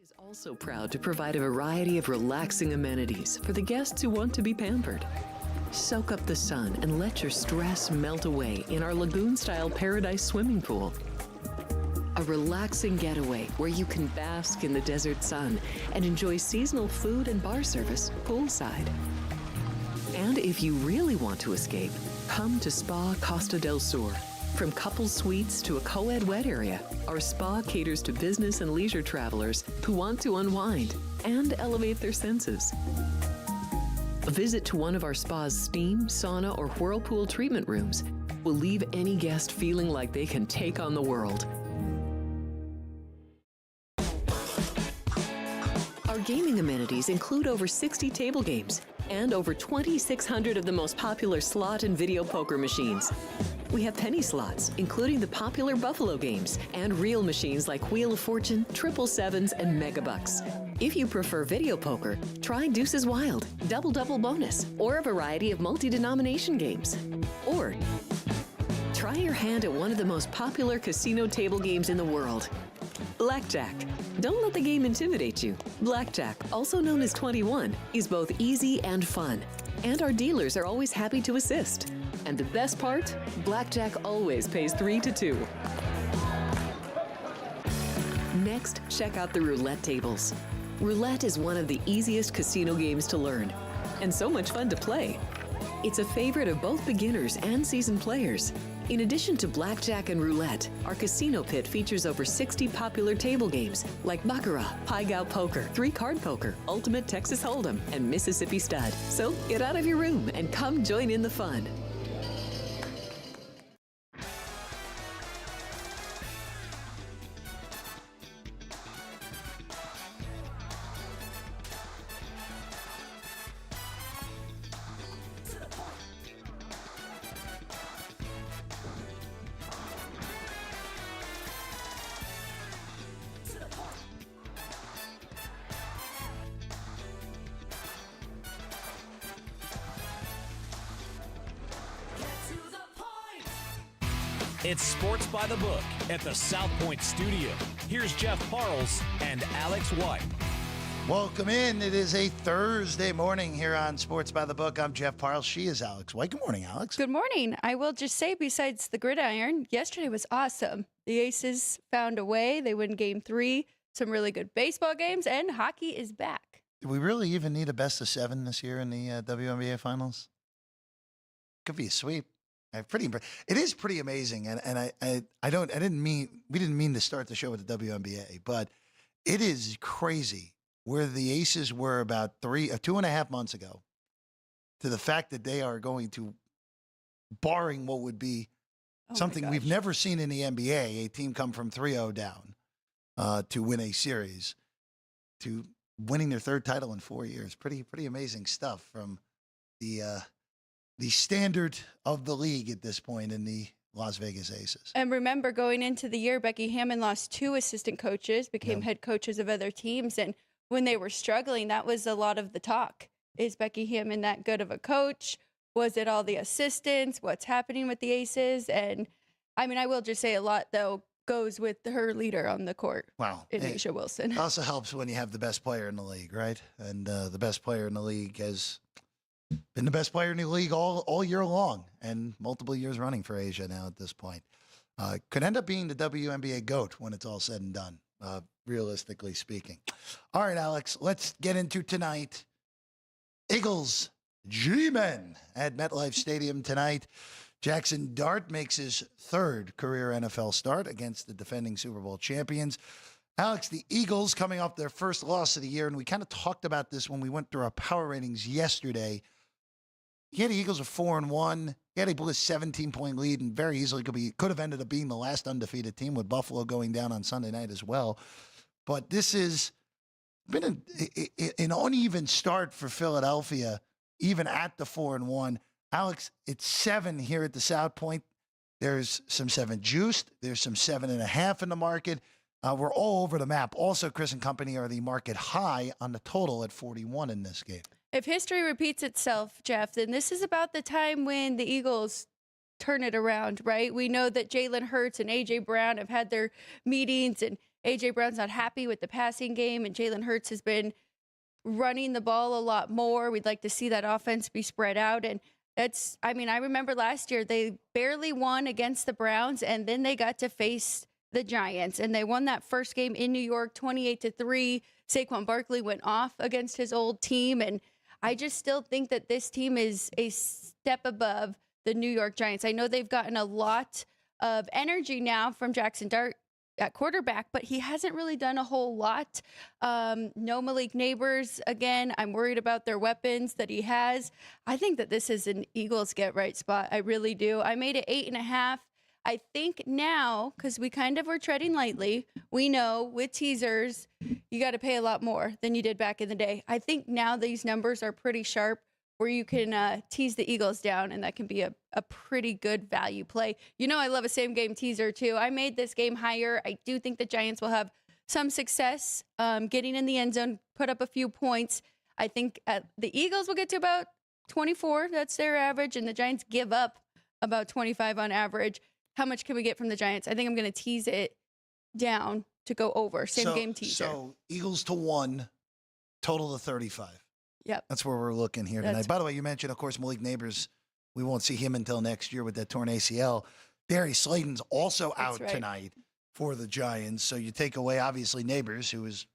is also proud to provide a variety of relaxing amenities for the guests who want to be pampered. Soak up the sun and let your stress melt away in our lagoon-style paradise swimming pool. A relaxing getaway where you can bask in the desert sun and enjoy seasonal food and bar service poolside. And if you really want to escape, come to Spa Costa del Sur. From couple suites to a co-ed wet area, our spa caters to business and leisure travelers who want to unwind and elevate their senses. A visit to one of our spa's steam, sauna, or whirlpool treatment rooms will leave any guest feeling like they can take on the world. Our gaming amenities include over 60 table games and over 2,600 of the most popular slot and video poker machines. We have penny slots, including the popular Buffalo games, and real machines like Wheel of Fortune, Triple Sevens, and Megabucks. If you prefer video poker, try Deuces Wild, Double Double Bonus, or a variety of multi-denomination games. Or try your hand at one of the most popular casino table games in the world, Blackjack. Don't let the game intimidate you. Blackjack, also known as 21, is both easy and fun. And our dealers are always happy to assist. And the best part? Blackjack always pays 3 to 2. Next, check out the roulette tables. Roulette is one of the easiest casino games to learn, and so much fun to play. It's a favorite of both beginners and seasoned players. In addition to blackjack and roulette, our casino pit features over 60 popular table games like Baccarat, Pai-Gow Poker, 3-Card Poker, Ultimate Texas Hold'em, and Mississippi Stud. So get out of your room and come join in the fun. It's Sports by the Book at the South Point Studio. Here's Jeff Parles and Alex White. Welcome in. It is a Thursday morning here on Sports by the Book. I'm Jeff Parles. She is Alex White. Good morning, Alex. Good morning. I will just say, besides the gridiron, yesterday was awesome. The Aces found a way. They win Game 3. Some really good baseball games, and hockey is back. Do we really even need a best of 7 this year in the WNBA Finals? Could be a sweep. It is pretty amazing, and we didn't mean to start the show with the WNBA, but it is crazy where the Aces were about 2.5 months ago to the fact that they are going to, barring what would be something we've never seen in the NBA, a team come from 3-0 down to win a series, to winning their third title in 4 years. Pretty amazing stuff from the standard of the league at this point in the Las Vegas Aces. And remember, going into the year, Becky Hammon lost 2 assistant coaches, became head coaches of other teams. And when they were struggling, that was a lot of the talk. Is Becky Hammon that good of a coach? Was it all the assistants? What's happening with the Aces? And I mean, I will just say a lot, though, goes with her leader on the court, Asia Wilson. It also helps when you have the best player in the league, right? And the best player in the league has been the best player in the league all year long and multiple years running for Asia now at this point. Could end up being the WNBA GOAT when it's all said and done, realistically speaking. All right, Alex, let's get into tonight. Eagles G-Men at MetLife Stadium tonight. Jackson Dart makes his 3rd career NFL start against the defending Super Bowl champions. Alex, the Eagles coming off their first loss of the year, and we kind of talked about this when we went through our power ratings yesterday. The Eagles are 4-1. They blew a 17-point lead and very easily could have ended up being the last undefeated team, with Buffalo going down on Sunday night as well. But this has been an uneven start for Philadelphia, even at the 4-1. Alex, it's 7 here at the South Point. There's some 7 juiced. There's some 7.5 in the market. We're all over the map. Also, Chris and company are the market high on the total at 41 in this game. If history repeats itself, Jeff, then this is about the time when the Eagles turn it around, right? We know that Jalen Hurts and A.J. Brown have had their meetings, and A.J. Brown's not happy with the passing game, and Jalen Hurts has been running the ball a lot more. We'd like to see that offense be spread out. And I remember last year they barely won against the Browns, and then they got to face the Giants, and they won that first game in New York 28-3. Saquon Barkley went off against his old team, and I just still think that this team is a step above the New York Giants. I know they've gotten a lot of energy now from Jackson Dart at quarterback, but he hasn't really done a whole lot. No Malik Neighbors. Again, I'm worried about their weapons that he has. I think that this is an Eagles get right spot. I really do. I made it 8.5. I think now, because we kind of were treading lightly, we know with teasers, you got to pay a lot more than you did back in the day. I think now these numbers are pretty sharp where you can tease the Eagles down, and that can be a pretty good value play. You know, I love a same game teaser too. I made this game higher. I do think the Giants will have some success getting in the end zone, put up a few points. I think the Eagles will get to about 24. That's their average, and the Giants give up about 25 on average. How much can we get from the Giants? I think I'm going to tease it down to go over. Same game teaser. So Eagles to 1, total of 35. Yep. That's where we're looking here tonight. By the way, you mentioned, of course, Malik Neighbors. We won't see him until next year with that torn ACL. Darius Slayton's also out tonight for the Giants. So you take away, obviously, Neighbors, who is,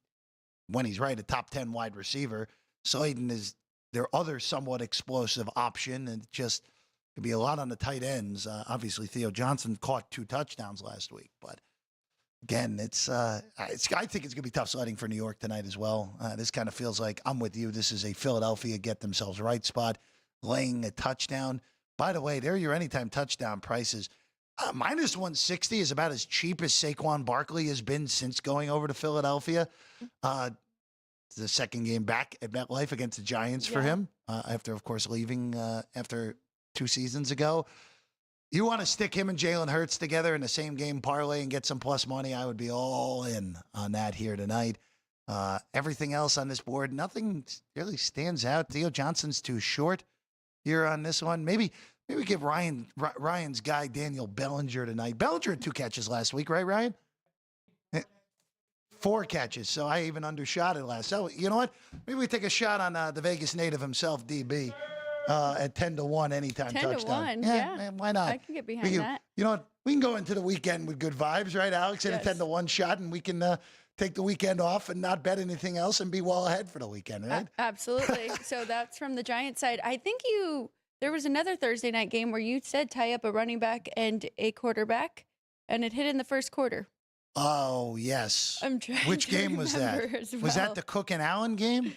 when he's right, a top 10 wide receiver. Slayton is their other somewhat explosive option, and just could be a lot on the tight ends. Obviously, Theo Johnson caught 2 touchdowns last week, but again, I think it's going to be tough sledding for New York tonight as well. This kind of feels like, I'm with you, this is a Philadelphia get themselves right spot, laying a touchdown. By the way, they're your anytime touchdown prices. Minus 160 is about as cheap as Saquon Barkley has been since going over to Philadelphia. The second game back at MetLife against the Giants for him, after, of course, leaving after 2 seasons ago. You want to stick him and Jalen Hurts together in the same game parlay and get some plus money, I would be all in on that here tonight. Everything else on this board, nothing really stands out. Theo Johnson's too short here on this one. Maybe give Ryan's guy Daniel Bellinger tonight. Bellinger had 2 catches last week, right, Ryan? 4 catches, so I even undershot it last. So you know what? Maybe we take a shot on the Vegas native himself, DB. At 10-1 anytime 10 touchdown. to 1, yeah. Man, why not? I can get behind that. You know what? We can go into the weekend with good vibes, right, Alex? At a 10-1 shot, and we can take the weekend off and not bet anything else and be well ahead for the weekend, right? Absolutely. So that's from the Giants side. I think there was another Thursday night game where you said tie up a running back and a quarterback, and it hit in the first quarter. Oh, yes. I'm trying Which to game was that? as Was that the Cook and Allen game?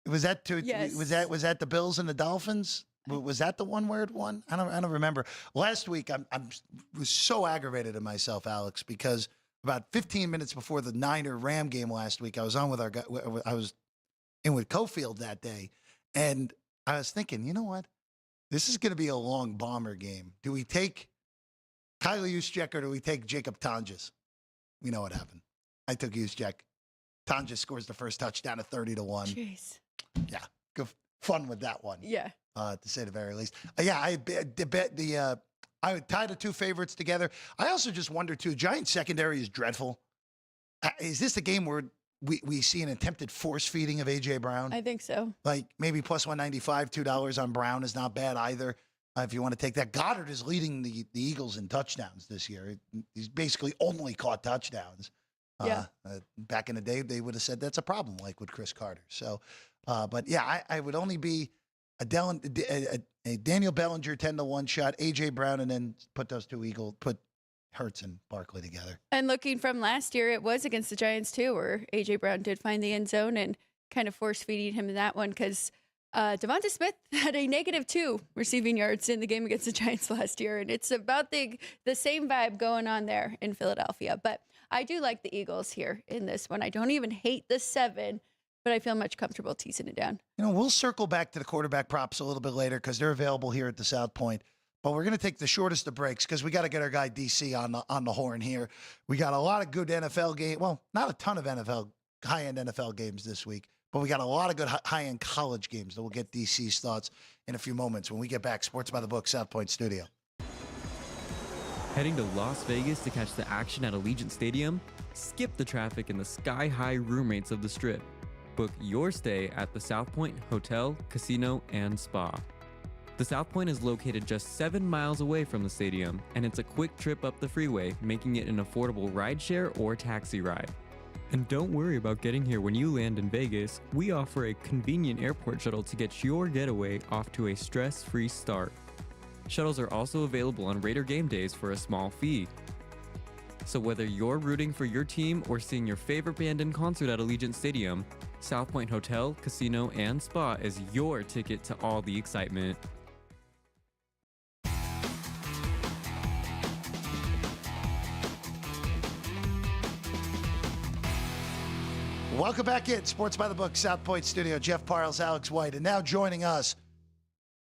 Was that Yes. Was that the Bills and the Dolphins? Was that the one where it won? I don't remember. Last week, I was so aggravated at myself, Alex, because about 15 minutes before the Niner-Ram game last week, I was on with our guy. I was in with Cofield that day, and I was thinking, you know what? This is going to be a long bomber game. Do we take Kyle Juszczyk or do we take Jacob Tonjes? We know what happened. I took Juszczyk. Tonjes scores the first touchdown at 30-1. Jeez. Yeah, good fun with that one. Yeah. To say the very least. I bet I would tie the 2 favorites together. I also just wonder too. Giants secondary is dreadful. Is this a game where we see an attempted force feeding of AJ Brown? I think so. Like maybe plus 195, $2 on Brown is not bad either. If you want to take that, Goddard is leading the Eagles in touchdowns this year. He's basically only caught touchdowns. Back in the day, they would have said that's a problem, like with Chris Carter. So, but yeah, I would only be a Daniel Bellinger 10-1 shot, AJ Brown, and then put those 2 Eagles, put Hurts and Barkley together. And looking from last year, it was against the Giants too, where AJ Brown did find the end zone and kind of force feeding him in that one because Devonta Smith had a -2 receiving yards in the game against the Giants last year, and it's about the same vibe going on there in Philadelphia. But I do like the Eagles here in this one. I don't even hate the 7, but I feel much comfortable teasing it down. You know, we'll circle back to the quarterback props a little bit later because they're available here at the South Point. But we're going to take the shortest of breaks because we got to get our guy DC on the horn here. We got a lot of good NFL games. Well, not a ton of high-end NFL games this week, but we got a lot of good high-end college games that we'll get DC's thoughts in a few moments when we get back. Sports by the Book, South Point Studio. Heading to Las Vegas to catch the action at Allegiant Stadium? Skip the traffic and the sky-high room rates of the Strip. Book your stay at the South Point Hotel, Casino, and Spa. The South Point is located just 7 miles away from the stadium, and it's a quick trip up the freeway, making it an affordable rideshare or taxi ride. And don't worry about getting here when you land in Vegas. We offer a convenient airport shuttle to get your getaway off to a stress-free start. Shuttles are also available on Raider game days for a small fee. So whether you're rooting for your team or seeing your favorite band in concert at Allegiant Stadium, South Point Hotel, Casino, and Spa is your ticket to all the excitement. Welcome back in Sports by the Book, South Point Studio. Jeff Parles, Alex White, and now joining us,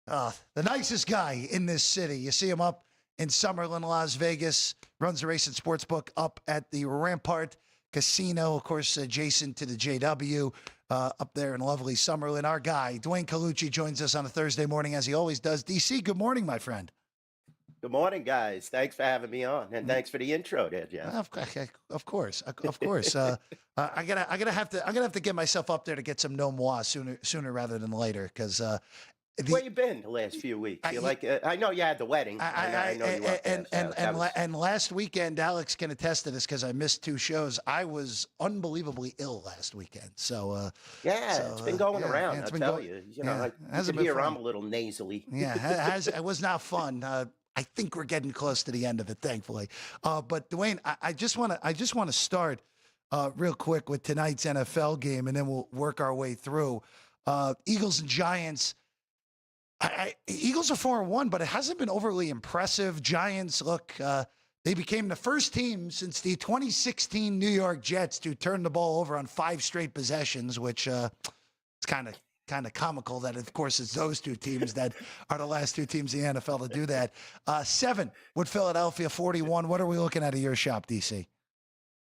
the nicest guy in this city. You see him up in Summerlin, Las Vegas, runs the race and sports book up at the Rampart Casino, of course, adjacent to the JW, up there in lovely Summerlin. Our guy, Dwayne Colucci, joins us on a Thursday morning, as he always does. DC, good morning, my friend. Good morning, guys. Thanks for having me on, and thanks for the intro there, Jeff. Of course. I'm gonna have to get myself up there to get some no moi sooner rather than later, because where you been the last few weeks? I know you had the wedding. I know you were and last weekend, Alex can attest to this because I missed 2 shows. I was unbably ill last weekend. So it's been going around. I'll tell you. You know, you can hear I'm a little nasally. Yeah, it was not fun. I think we're getting close to the end of it, thankfully. But Dwayne, I just want to start real quick with tonight's NFL game, and then we'll work our way through. Eagles and Giants. Eagles are 4-1, but it hasn't been overly impressive. Giants, look, they became the first team since the 2016 New York Jets to turn the ball over on 5 straight possessions, which is kind of comical that, of course, it's those 2 teams that are the last 2 teams in the NFL to do that. 7 with Philadelphia, 41. What are we looking at your shop, DC?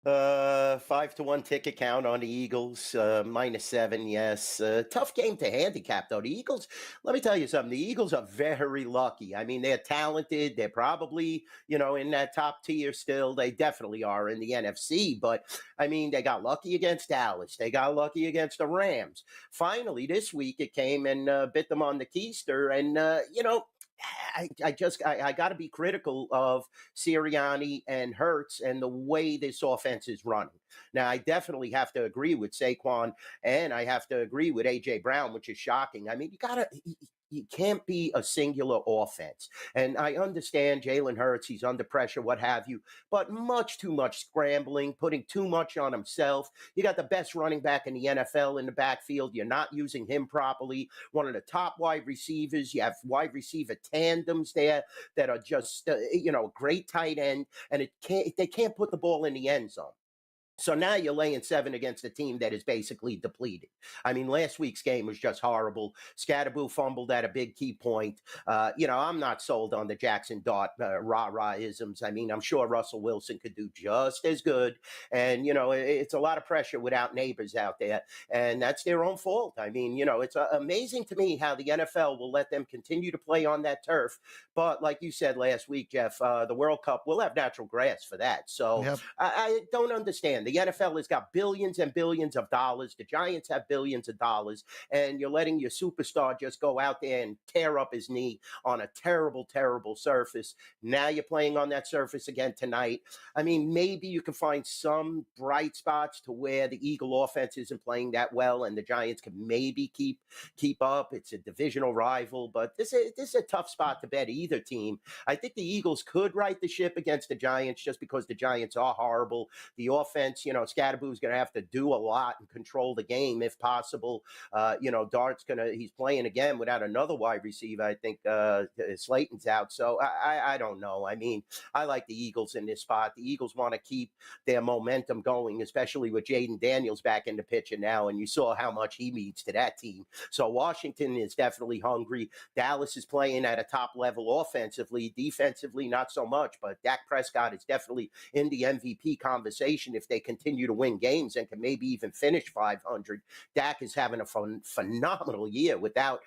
5-1 ticket count on the Eagles, -7. Yes. Tough game to handicap, though. The Eagles, let me tell you something. The Eagles are very lucky. I mean, they're talented. They're probably, in that top tier still. They definitely are in the NFC. But, I mean, they got lucky against Dallas. They got lucky against the Rams. Finally, this week, it came and bit them on the keister. And, I got to be critical of Sirianni and Hurts and the way this offense is running. Now, I definitely have to agree with Saquon, and I have to agree with A.J. Brown, which is shocking. I mean, you can't be a singular offense. And I understand Jalen Hurts, he's under pressure, what have you, but much too much scrambling, putting too much on himself. You got the best running back in the NFL in the backfield. You're not using him properly. One of the top wide receivers. You have wide receiver tandems there that are just, great tight end, and they can't put the ball in the end zone. So now you're laying 7 against a team that is basically depleted. I mean, last week's game was just horrible. Scatterboo fumbled at a big key point. I'm not sold on the Jackson Dart rah-rah-isms. I mean, I'm sure Russell Wilson could do just as good. And, it's a lot of pressure without neighbors out there. And that's their own fault. I mean, it's amazing to me how the NFL will let them continue to play on that turf. But like you said last week, Jeff, the World Cup will have natural grass for that. So yep. I don't understand. The NFL has got billions and billions of dollars. The Giants have billions of dollars. And you're letting your superstar just go out there and tear up his knee on a terrible, terrible surface. Now you're playing on that surface again tonight. I mean, maybe you can find some bright spots to where the Eagle offense isn't playing that well and the Giants can maybe keep up. It's a divisional rival, but this is a tough spot to bet either team. I think the Eagles could right the ship against the Giants just because the Giants are horrible. The offense, Scatterboo's going to have to do a lot and control the game if possible. Dart's he's playing again without another wide receiver. I think Slayton's out. So I don't know. I mean, I like the Eagles in this spot. The Eagles want to keep their momentum going, especially with Jaden Daniels back in the picture now. And you saw how much he means to that team. So Washington is definitely hungry. Dallas is playing at a top level offensively. Defensively, not so much. But Dak Prescott is definitely in the MVP conversation if they continue to win games and can maybe even finish 500. Dak is having a phenomenal year without,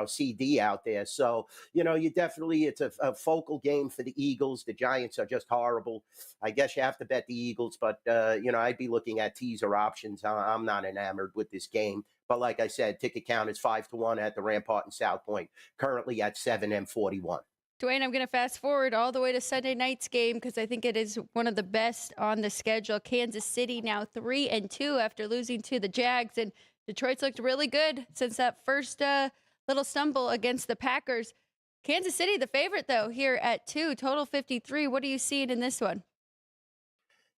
CD out there. So, it's a focal game for the Eagles. The Giants are just horrible. I guess you have to bet the Eagles, but, I'd be looking at teaser options. I'm not enamored with this game. But like I said, ticket count is 5-1 at the Rampart and South Point, currently at 7-41. Dwayne, I'm going to fast forward all the way to Sunday night's game because I think it is one of the best on the schedule. Kansas City now 3-2 after losing to the Jags, and Detroit's looked really good since that first little stumble against the Packers. Kansas City, the favorite, though, here at 2, total 53. What are you seeing in this one?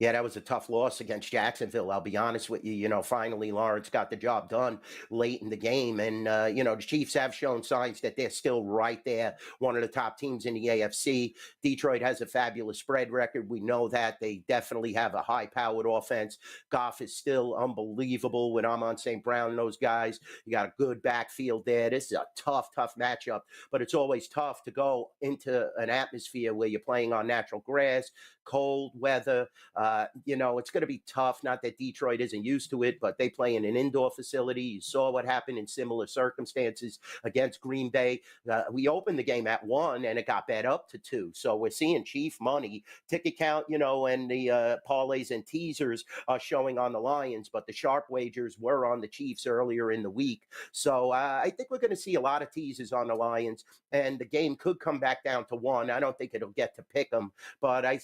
Yeah, that was a tough loss against Jacksonville. I'll be honest with you. Finally, Lawrence got the job done late in the game. And, the Chiefs have shown signs that they're still right there, one of the top teams in the AFC. Detroit has a fabulous spread record. We know that. They definitely have a high-powered offense. Goff is still unbelievable with Amon St. Brown and those guys. You got a good backfield there. This is a tough matchup. But it's always tough to go into an atmosphere where you're playing on natural grass, cold weather. It's going to be tough. Not that Detroit isn't used to it, but they play in an indoor facility. You saw what happened in similar circumstances against Green Bay. We opened the game at 1 and it got bet up to 2. So we're seeing Chief money. Ticket count, and the parlays and teasers are showing on the Lions, but the sharp wagers were on the Chiefs earlier in the week. So I think we're going to see a lot of teasers on the Lions, and the game could come back down to 1. I don't think it'll get to pick them, but I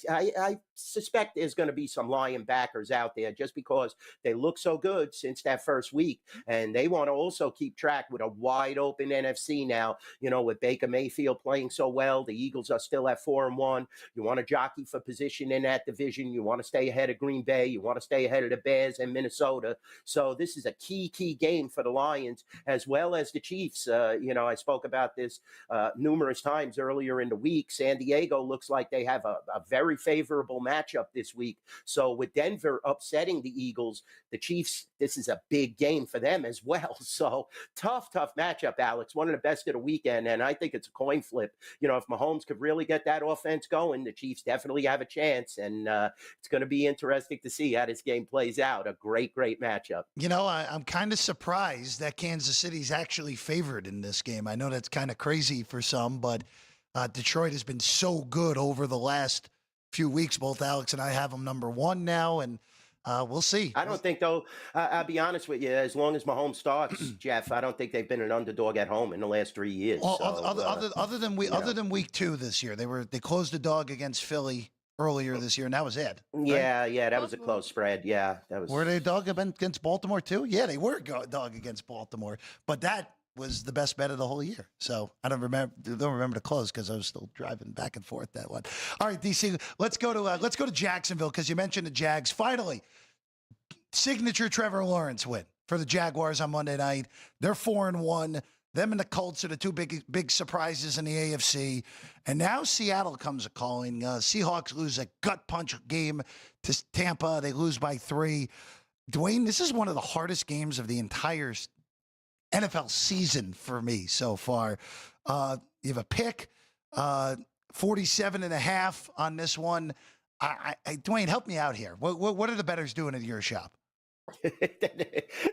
suspect there's going to be some Lion backers out there just because they look so good since that first week. And they want to also keep track with a wide open NFC now, with Baker Mayfield playing so well. The Eagles are still at 4-1. You want to jockey for position in that division. You want to stay ahead of Green Bay. You want to stay ahead of the Bears and Minnesota. So this is a key game for the Lions as well as the Chiefs. I spoke about this numerous times earlier in the week. San Diego looks like they have a very favorable matchup this week. So with Denver upsetting the Eagles, the Chiefs, this is a big game for them as well. So tough matchup, Alex. One of the best of the weekend, and I think it's a coin flip. If Mahomes could really get that offense going, the Chiefs definitely have a chance, and it's going to be interesting to see how this game plays out. A great matchup. I'm kind of surprised that Kansas City's actually favored in this game. I know that's kind of crazy for some, but Detroit has been so good over the last few weeks. Both Alex and I have them number 1 now, and we'll see. I don't think, though, I'll be honest with you, as long as Mahomes starts, Jeff, I don't think they've been an underdog at home in the last 3 years. Well, other than week 2 this year, they closed the dog against Philly earlier this year, and that was it. Right? Yeah, that was a close spread. Yeah, that was. Were they a dog against Baltimore too? Yeah, they were a dog against Baltimore, but that was the best bet of the whole year. So I don't remember to close because I was still driving back and forth that one. All right, DC, let's go to Jacksonville because you mentioned the Jags. Finally, signature Trevor Lawrence win for the Jaguars on Monday night. They're 4-1. Them and the Colts are the two big surprises in the AFC. And now Seattle comes a calling. Seahawks lose a gut punch game to Tampa. They lose by 3. Dwayne, this is one of the hardest games of the entire NFL season for me so far. You have a pick, 47.5 on this one. Dwayne, help me out here. What are the bettors doing at your shop?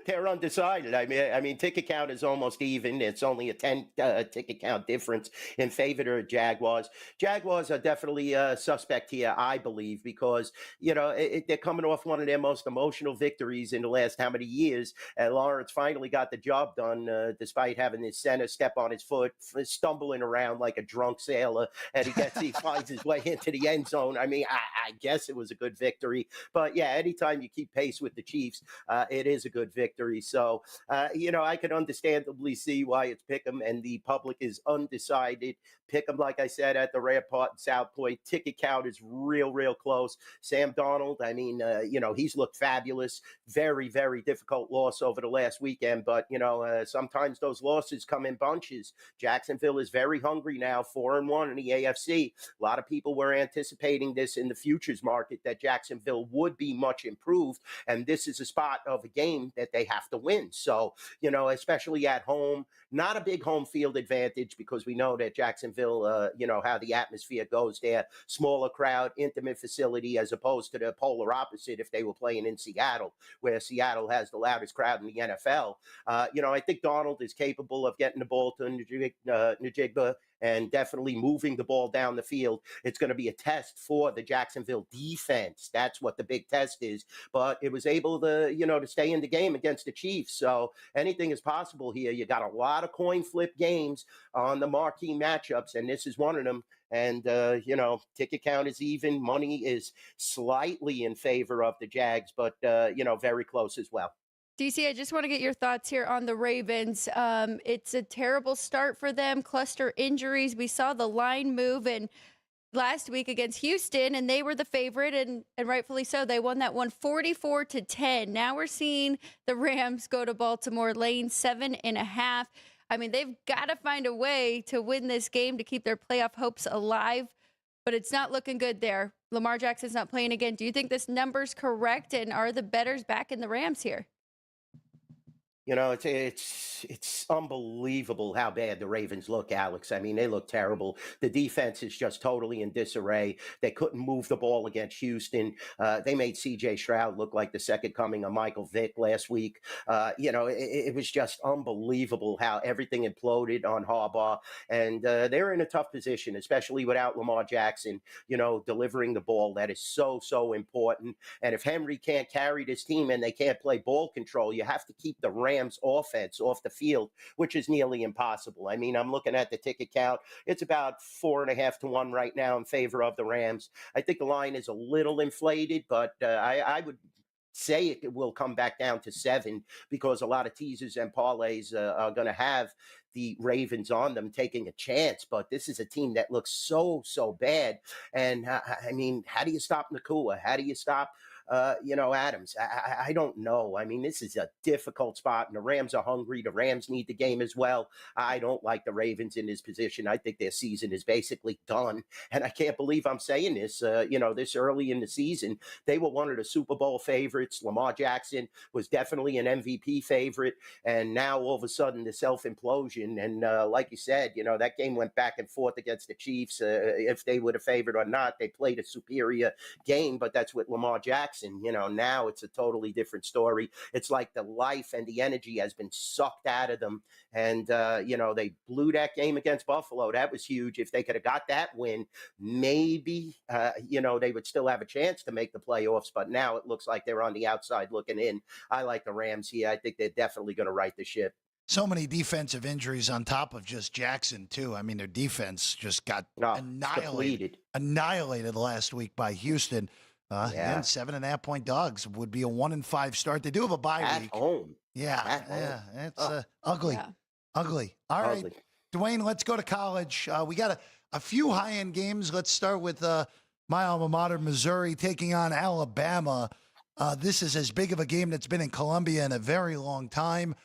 They're undecided. I mean, ticket count is almost even. It's only a 10 ticket count difference in favor of Jaguars. Jaguars are definitely a suspect here, I believe, because, they're coming off one of their most emotional victories in the last how many years. And Lawrence finally got the job done, despite having his center step on his foot, stumbling around like a drunk sailor, and he finds his way into the end zone. I mean, I guess it was a good victory. But, yeah, anytime you keep pace with the Chiefs, it is a good victory. So, I can understandably see why it's Pick'em and the public is undecided. Pick'em, like I said, at the Rampart and South Point. Ticket count is real close. Sam Darnold, he's looked fabulous. Very, very difficult loss over the last weekend. But, sometimes those losses come in bunches. Jacksonville is very hungry now, 4-1 in the AFC. A lot of people were anticipating this in the futures market, that Jacksonville would be much improved. And this is a spot of a game that they have to win. So, especially at home, not a big home field advantage because we know that Jacksonville, how the atmosphere goes there, smaller crowd, intimate facility, as opposed to the polar opposite if they were playing in Seattle, where Seattle has the loudest crowd in the NFL. I think Donald is capable of getting the ball to Njigba and definitely moving the ball down the field. It's going to be a test for the Jacksonville defense. That's what the big test is. But it was able to, to stay in the game against the Chiefs. So anything is possible here. You got a lot of coin flip games on the marquee matchups, and this is one of them. And, ticket count is even. Money is slightly in favor of the Jags, but, very close as well. DC, I just want to get your thoughts here on the Ravens. It's a terrible start for them, cluster injuries. We saw the line move and last week against Houston, and they were the favorite, and rightfully so. They won that one 44-10. Now we're seeing the Rams go to Baltimore, laying 7.5. I mean, they've got to find a way to win this game to keep their playoff hopes alive, but it's not looking good there. Lamar Jackson's not playing again. Do you think this number's correct, and are the bettors back in the Rams here? It's unbelievable how bad the Ravens look, Alex. I mean, they look terrible. The defense is just totally in disarray. They couldn't move the ball against Houston. They made C.J. Stroud look like the second coming of Michael Vick last week. It was just unbelievable how everything imploded on Harbaugh. And they're in a tough position, especially without Lamar Jackson, delivering the ball. That is so, so important. And if Henry can't carry this team and they can't play ball control, you have to keep the Rams offense off the field, which is nearly impossible. I mean, I'm looking at the ticket count. It's about 4.5 to 1 right now in favor of the Rams. I think the line is a little inflated, but I would say it will come back down to 7 because a lot of teasers and parlays are going to have the Ravens on them taking a chance. But this is a team that looks so, so bad. And I mean, how do you stop Nakua? How do you stop Adams? I don't know. I mean, this is a difficult spot, and the Rams are hungry. The Rams need the game as well. I don't like the Ravens in this position. I think their season is basically done, and I can't believe I'm saying this. This early in the season, they were one of the Super Bowl favorites. Lamar Jackson was definitely an MVP favorite, and now all of a sudden the self-implosion. And like you said, that game went back and forth against the Chiefs. If they were the favorite or not, they played a superior game, but that's with Lamar Jackson. Now it's a totally different story. It's like the life and the energy has been sucked out of them. And, they blew that game against Buffalo. That was huge. If they could have got that win, maybe, they would still have a chance to make the playoffs. But now it looks like they're on the outside looking in. I like the Rams here. I think they're definitely going to right the ship. So many defensive injuries on top of just Jackson, too. I mean, their defense just got annihilated last week by Houston. And 7.5-point dogs would be a 1-5 start. They do have a bye week. At home. Yeah. It's ugly. Yeah. Ugly. All right, Dwayne, let's go to college. We got a few high-end games. Let's start with my alma mater, Missouri, taking on Alabama. This is as big of a game that's been in Columbia in a very long time.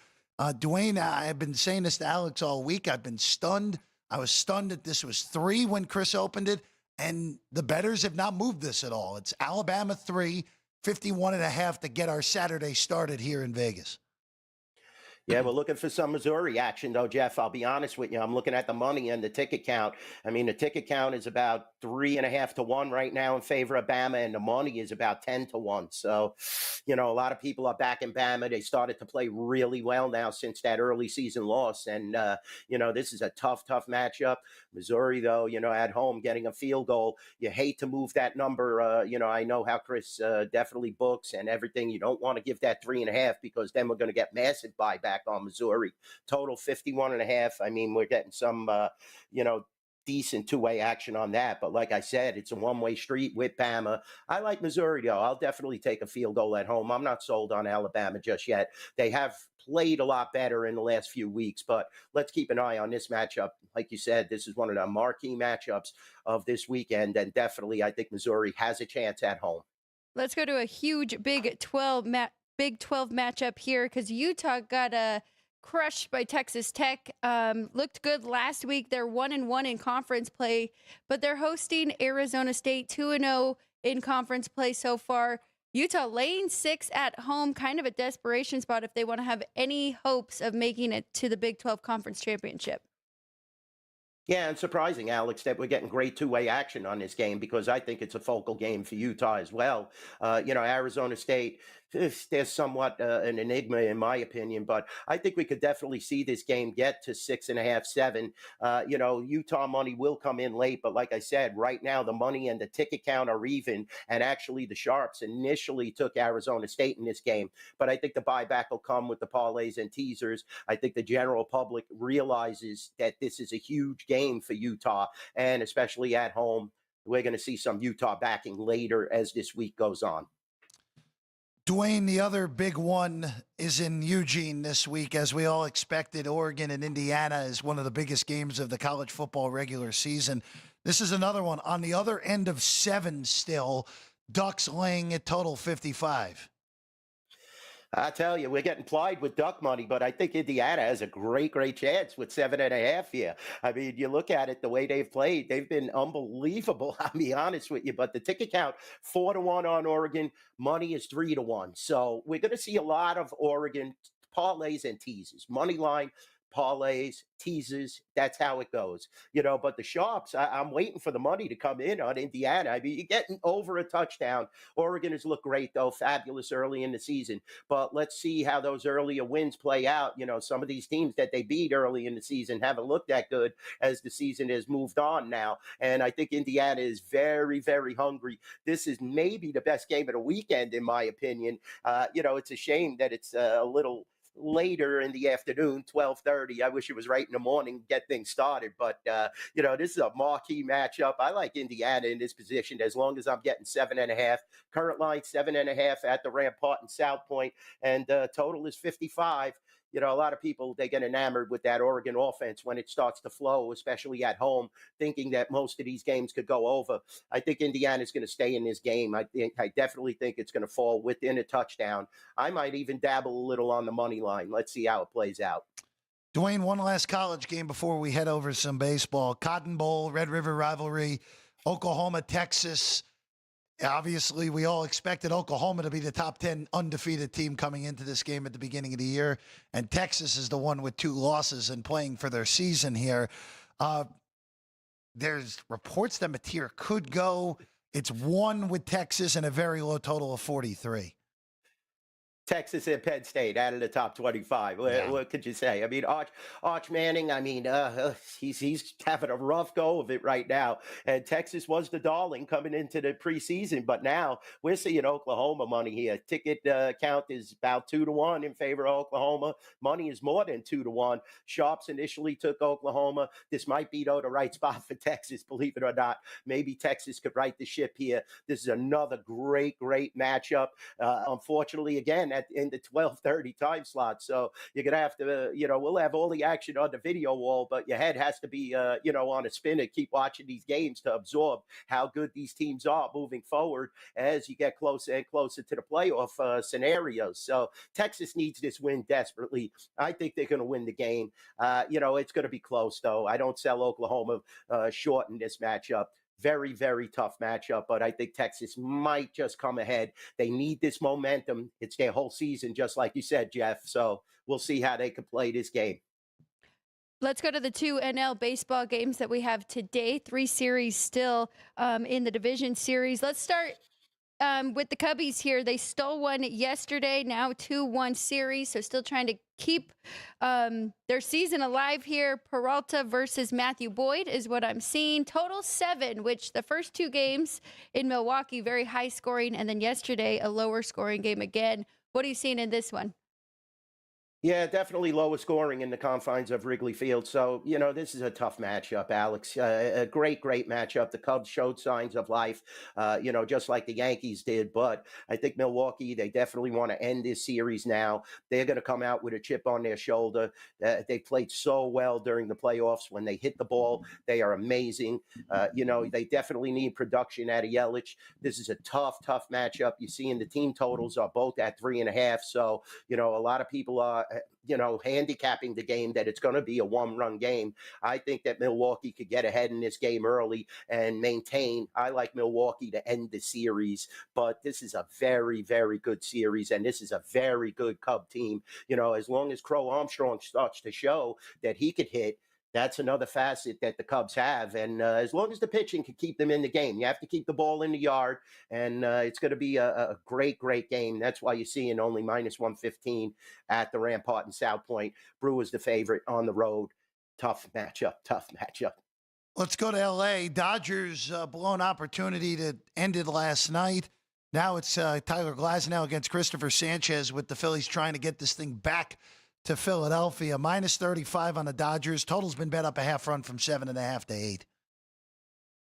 Dwayne, I've been saying this to Alex all week. I've been stunned. I was stunned that this was 3 when Chris opened it. And the bettors have not moved this at all. It's Alabama 3, 51.5 to get our Saturday started here in Vegas. Yeah, we're looking for some Missouri action, though, Jeff. I'll be honest with you. I'm looking at the money and the ticket count. I mean, the ticket count is about 3.5 to 1 right now in favor of Bama, and the money is about 10 to 1. So, a lot of people are back in Bama. They started to play really well now since that early season loss. And, this is a tough matchup. Missouri, though, at home getting a field goal. You hate to move that number. I know how Chris definitely books and everything. You don't want to give that 3.5 because then we're going to get massive buyback on Missouri. Total 51.5. I mean, we're getting some, decent two-way action on that. But like I said, it's a one-way street with Bama. I like Missouri, though. I'll definitely take a field goal at home. I'm not sold on Alabama just yet. They have played a lot better in the last few weeks, but let's keep an eye on this matchup. Like you said, this is one of the marquee matchups of this weekend, and definitely I think Missouri has a chance at home. Let's go to a huge Big 12 matchup here because Utah got crushed by Texas Tech. Looked good last week. They're 1-1 in conference play, but they're hosting Arizona State, 2-0 in conference play so far. Utah laying 6 at home, kind of a desperation spot if they want to have any hopes of making it to the Big 12 Conference Championship. Yeah, and surprising, Alex, that we're getting great two-way action on this game because I think it's a focal game for Utah as well. Arizona State, they're somewhat an enigma in my opinion, but I think we could definitely see this game get to 6.5, 7. Utah money will come in late, but like I said, right now the money and the ticket count are even, and actually the Sharps initially took Arizona State in this game, but I think the buyback will come with the parlays and teasers. I think the general public realizes that this is a huge game for Utah, and especially at home, we're going to see some Utah backing later as this week goes on. Dwayne, the other big one is in Eugene this week. As we all expected, Oregon and Indiana is one of the biggest games of the college football regular season. This is another one on the other end of 7 still. Ducks laying at total 55. I tell you, we're getting plied with duck money, but I think Indiana has a great chance with 7.5 here. I mean, you look at it, the way they've played, they've been unbelievable. I'll be honest with you, but the ticket count 4-1 on Oregon, money is 3-1. So we're going to see a lot of Oregon parlays and teases, money line, parlays, teases. That's how it goes, but the Sharps, I'm waiting for the money to come in on Indiana. I mean, you're getting over a touchdown. Oregon has looked great, though, fabulous early in the season, but let's see how those earlier wins play out. Some of these teams that they beat early in the season haven't looked that good as the season has moved on now, and I think Indiana is very, very hungry. This is maybe the best game of the weekend, in my opinion. It's a shame that it's a little later in the afternoon, 12:30. I wish it was right in the morning, get things started. But, this is a marquee matchup. I like Indiana in this position as long as I'm getting 7.5. Current line, 7.5 at the Rampart and South Point, and total is 55. A lot of people, they get enamored with that Oregon offense when it starts to flow, especially at home, thinking that most of these games could go over. I think Indiana's going to stay in this game. I definitely think it's going to fall within a touchdown. I might even dabble a little on the money line. Let's see how it plays out. Dwayne, one last college game before we head over to some baseball. Cotton Bowl, Red River rivalry, Oklahoma, Texas. Obviously, we all expected Oklahoma to be the top 10 undefeated team coming into this game at the beginning of the year, and Texas is the one with 2 losses and playing for their season here. There's reports that Mateer could go. It's 1 with Texas and a very low total of 43. Texas and Penn State out of the top 25. What could you say? I mean, Arch Manning, I mean, he's having a rough go of it right now. And Texas was the darling coming into the preseason, but now we're seeing Oklahoma money here. Ticket count is about 2-1 in favor of Oklahoma. Money is more than 2-1. Sharps initially took Oklahoma. This might be, though, the right spot for Texas, believe it or not. Maybe Texas could right the ship here. This is another great matchup. Unfortunately, again, in the 12:30 time slot. So you're going to have to, we'll have all the action on the video wall, but your head has to be, on a spin and keep watching these games to absorb how good these teams are moving forward as you get closer and closer to the playoff scenarios. So Texas needs this win desperately. I think they're going to win the game. It's going to be close, though. I don't sell Oklahoma short in this matchup. Very, very tough matchup, but I think Texas might just come ahead. They need this momentum. It's their whole season, just like you said, Jeff. So we'll see how they can play this game. Let's go to the 2 NL baseball games that we have today. 3 series still in the division series. Let's start with the Cubbies here. They stole one yesterday, now 2-1 series, so still trying to keep their season alive here. Peralta versus Matthew Boyd is what I'm seeing. Total 7, which the first 2 games in Milwaukee, very high scoring, and then yesterday a lower scoring game again. What are you seeing in this one? Yeah, definitely lower scoring in the confines of Wrigley Field. So, this is a tough matchup, Alex. A great matchup. The Cubs showed signs of life, just like the Yankees did. But I think Milwaukee, they definitely want to end this series now. They're going to come out with a chip on their shoulder. They played so well during the playoffs. When they hit the ball, they are amazing. They definitely need production out of Yelich. This is a tough matchup. You're seeing the team totals are both at 3.5. So, a lot of people are handicapping the game that it's going to be a one-run game. I think that Milwaukee could get ahead in this game early and maintain. I like Milwaukee to end the series, but this is a very, very good series, and this is a very good Cub team. As long as Crow Armstrong starts to show that he could hit, that's another facet that the Cubs have. And as long as the pitching can keep them in the game, you have to keep the ball in the yard. And it's going to be a great, great game. That's why you're seeing only -115 at the Rampart in South Point. Brewers the favorite on the road. Tough matchup. Let's go to L.A. Dodgers blown opportunity that ended last night. Now it's Tyler Glasnow against Christopher Sanchez with the Phillies trying to get this thing back to Philadelphia. -35 on the Dodgers. Total's been bet up a half run from 7.5 to 8.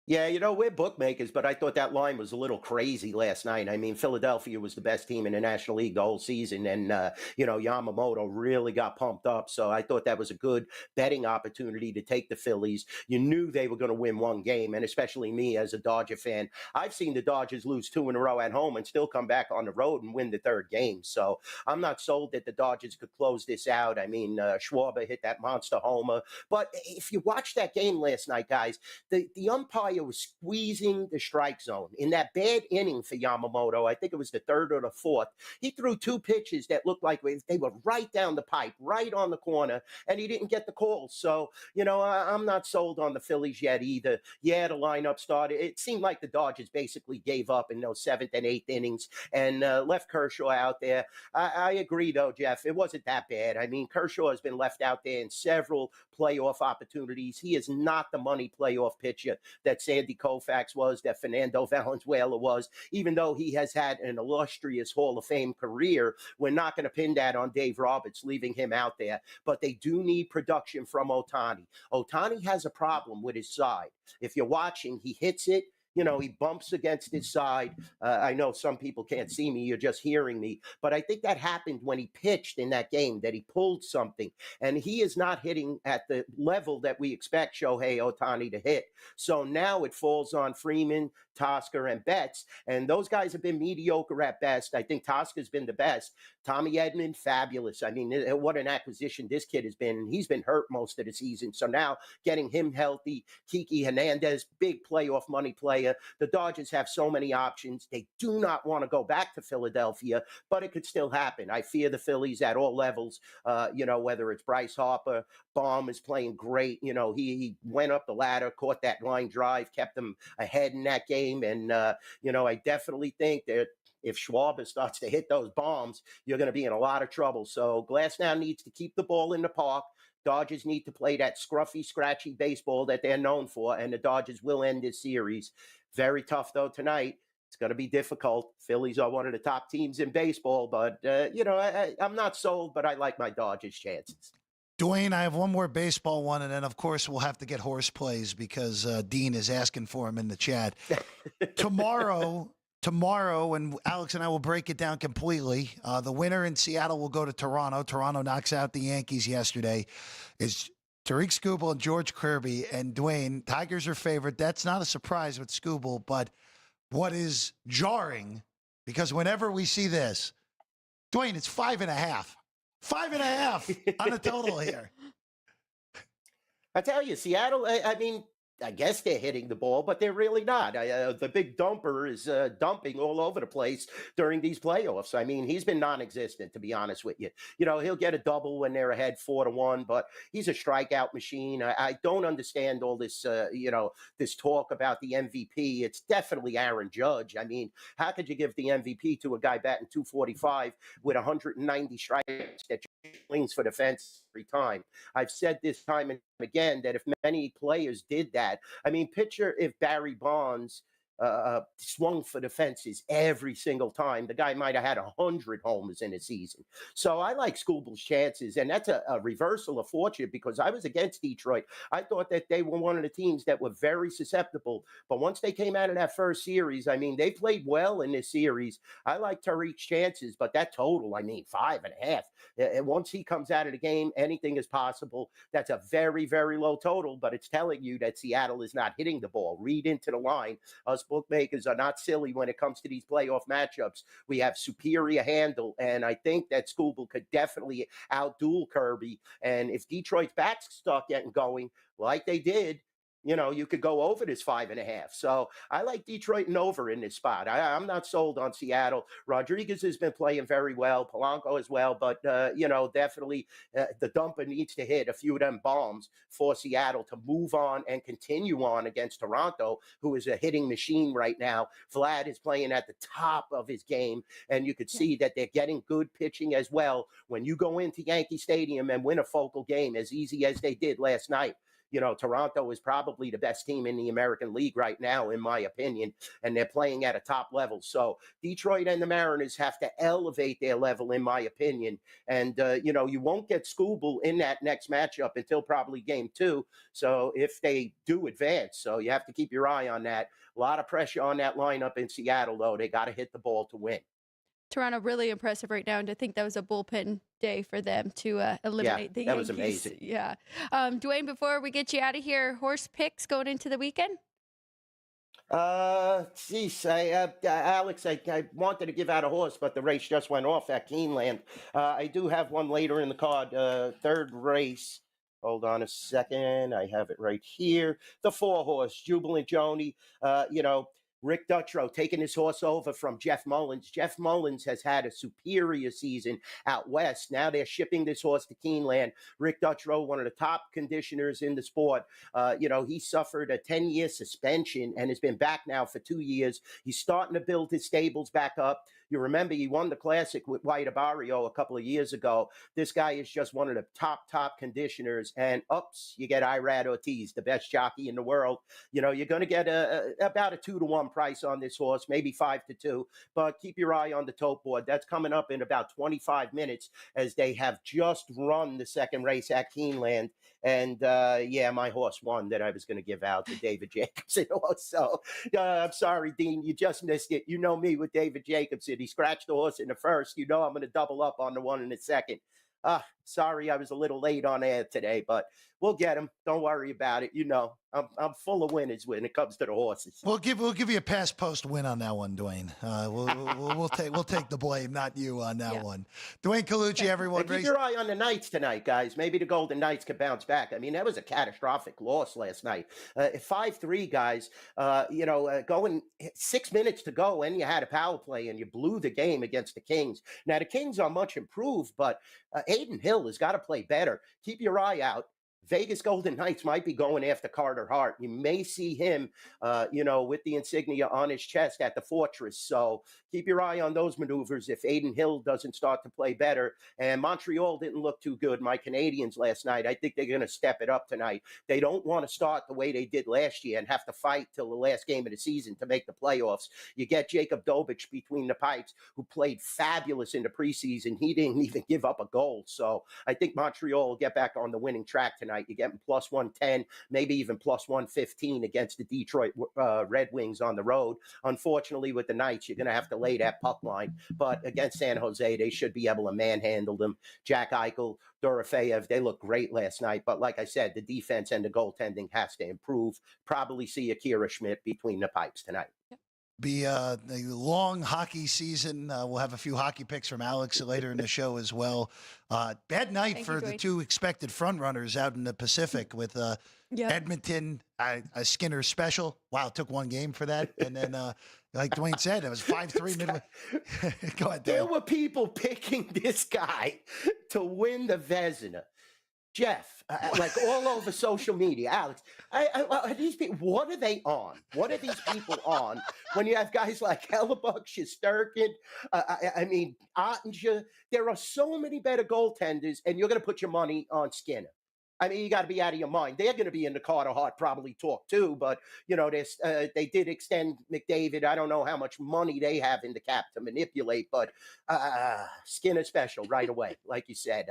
Yeah, we're bookmakers, but I thought that line was a little crazy last night. I mean, Philadelphia was the best team in the National League the whole season, and, Yamamoto really got pumped up. So I thought that was a good betting opportunity to take the Phillies. You knew they were going to win one game, and especially me as a Dodger fan. I've seen the Dodgers lose 2 in a row at home and still come back on the road and win the third game. So I'm not sold that the Dodgers could close this out. I mean, Schwarber hit that monster homer. But if you watch that game last night, guys, the umpire was squeezing the strike zone. In that bad inning for Yamamoto, I think it was the third or the fourth, he threw 2 pitches that looked like they were right down the pipe, right on the corner, and he didn't get the call. So, I'm not sold on the Phillies yet either. Yeah, the lineup started. It seemed like the Dodgers basically gave up in those 7th and 8th innings and left Kershaw out there. I agree, though, Jeff. It wasn't that bad. I mean, Kershaw has been left out there in several playoff opportunities. He is not the money playoff pitcher that Sandy Koufax was, that Fernando Valenzuela was. Even though he has had an illustrious Hall of Fame career, we're not going to pin that on Dave Roberts, leaving him out there. But they do need production from Ohtani. Ohtani has a problem with his side. If you're watching, he hits it. He bumps against his side. I know some people can't see me. You're just hearing me. But I think that happened when he pitched in that game, that he pulled something. And he is not hitting at the level that we expect Shohei Ohtani to hit. So now it falls on Freeman, Tosca, and Betts. And those guys have been mediocre at best. I think Tosca's been the best. Tommy Edman, fabulous. I mean, what an acquisition this kid has been. He's been hurt most of the season. So now getting him healthy, Kiki Hernandez, big playoff money player. The Dodgers have so many options. They do not want to go back to Philadelphia, but it could still happen. I fear the Phillies at all levels, whether it's Bryce Harper. Baum is playing great. He went up the ladder, caught that line drive, kept them ahead in that game. And, I definitely think that if Schwarber starts to hit those bombs, you're going to be in a lot of trouble. So Glasnow needs to keep the ball in the park. Dodgers need to play that scruffy, scratchy baseball that they're known for, and the Dodgers will end this series. Very tough, though, tonight. It's going to be difficult. Phillies are one of the top teams in baseball, but, I'm not sold, but I like my Dodgers' chances. Dwayne, I have one more baseball one, and then, of course, we'll have to get horse plays because Dean is asking for him in the chat. Tomorrow, and Alex and I will break it down completely. The winner in Seattle will go to Toronto. Toronto knocks out the Yankees yesterday. It's Tariq Skubal and George Kirby. And Dwayne, Tigers are favored. That's not a surprise with Skubal, but what is jarring, because whenever we see this, Dwayne, it's 5.5. 5.5 on the total here. I tell you, Seattle, I mean, I guess they're hitting the ball, but they're really not. The big dumper is dumping all over the place during these playoffs. I mean, he's been non-existent, to be honest with you. He'll get a double when they're ahead 4-1, but he's a strikeout machine. I don't understand all this, this talk about the MVP. It's definitely Aaron Judge. I mean, how could you give the MVP to a guy batting .245 with 190 strikeouts that swings for the fence every time? I've said this time and again that if many players did that, I mean, picture if Barry Bonds swung for the fences every single time. The guy might have had 100 homers in a season. So I like Skubal's chances, and that's a reversal of fortune because I was against Detroit. I thought that they were one of the teams that were very susceptible. But once they came out of that first series, I mean, they played well in this series. I like Tariq's chances, but that total, I mean, 5.5. And once he comes out of the game, anything is possible. That's a very, very low total, but it's telling you that Seattle is not hitting the ball. Read into the line. Us bookmakers are not silly when it comes to these playoff matchups. We have superior handle, and I think that Scooble could definitely outduel Kirby. And if Detroit's backs start getting going like they did, you could go over this 5.5. So I like Detroit and over in this spot. I'm not sold on Seattle. Rodriguez has been playing very well, Polanco as well, but definitely the dumper needs to hit a few of them bombs for Seattle to move on and continue on against Toronto, who is a hitting machine right now. Vlad is playing at the top of his game, and you could see that they're getting good pitching as well. When you go into Yankee Stadium and win a focal game as easy as they did last night, Toronto is probably the best team in the American League right now, in my opinion, and they're playing at a top level. So Detroit and the Mariners have to elevate their level, in my opinion. And, you won't get Scooble in that next matchup until probably game 2. So if they do advance, so you have to keep your eye on that. A lot of pressure on that lineup in Seattle, though. They got to hit the ball to win. Toronto really impressive right now, and to think that was a bullpen day for them to eliminate the Yankees. That was amazing. Yeah. Dwayne, before we get you out of here, horse picks going into the weekend? Alex, I wanted to give out a horse, but the race just went off at Keeneland. I do have one later in the card, third race. Hold on a second. I have it right here. The 4-horse, Jubilant Joni. Rick Dutrow taking his horse over from Jeff Mullins. Jeff Mullins has had a superior season out west. Now they're shipping this horse to Keeneland. Rick Dutrow, one of the top conditioners in the sport. He suffered a 10-year suspension and has been back now for 2 years. He's starting to build his stables back up. You remember he won the Classic with White Abarrio a couple of years ago. This guy is just one of the top conditioners. And you get Irad Ortiz, the best jockey in the world. You're going to get about a 2-to-1 price on this horse, maybe 5-2. But keep your eye on the tote board. That's coming up in about 25 minutes, as they have just run the second race at Keeneland. And my horse won that I was going to give out to David Jacobson. So I'm sorry, Dean, you just missed it. You know me with David Jacobson. He scratched the horse in the first. I'm going to double up on the one in the second. Sorry, I was a little late on air today, but we'll get him. Don't worry about it. I'm full of winners when it comes to the horses. We'll give you a pass post win on that one, Dwayne. We'll take the blame, not you, on that one. Dwayne Colucci, everyone. Keep your eye on the Knights tonight, guys. Maybe the Golden Knights could bounce back. I mean, that was a catastrophic loss last night. 5-3, guys. Going 6 minutes to go, and you had a power play, and you blew the game against the Kings. Now the Kings are much improved, but Aiden Hill has got to play better. Keep your eye out. Vegas Golden Knights might be going after Carter Hart. You may see him, with the insignia on his chest at the Fortress. So keep your eye on those maneuvers if Aiden Hill doesn't start to play better. And Montreal didn't look too good, my Canadians, last night. I think they're going to step it up tonight. They don't want to start the way they did last year and have to fight till the last game of the season to make the playoffs. You get Jacob Dobich between the pipes, who played fabulous in the preseason. He didn't even give up a goal. So I think Montreal will get back on the winning track tonight. You get them plus 110, maybe even plus 115 against the Detroit Red Wings on the road. Unfortunately, with the Knights, you're going to have to lay that puck line. But against San Jose, they should be able to manhandle them. Jack Eichel, Dorofeyev, they looked great last night. But like I said, the defense and the goaltending has to improve. Probably see Akira Schmidt between the pipes tonight. Be a long hockey season. We'll have a few hockey picks from Alex later in the show as well. Bad night for the two expected front runners out in the Pacific with Edmonton, a Skinner special. Wow, it took one game for that. And then, like Dwayne said, it was 5-3 midway. Go ahead, Dan. There were people picking this guy to win the Vezina. Jeff, like all over social media, Alex, are these people, what are they on? What are these people on when you have guys like Hellebuck, Shesterkin, Ottinger? There are so many better goaltenders, and you're going to put your money on Skinner. I mean, you got to be out of your mind. They're going to be in the Carter Hart probably talk too, but they did extend McDavid. I don't know how much money they have in the cap to manipulate, but Skinner special right away, like you said.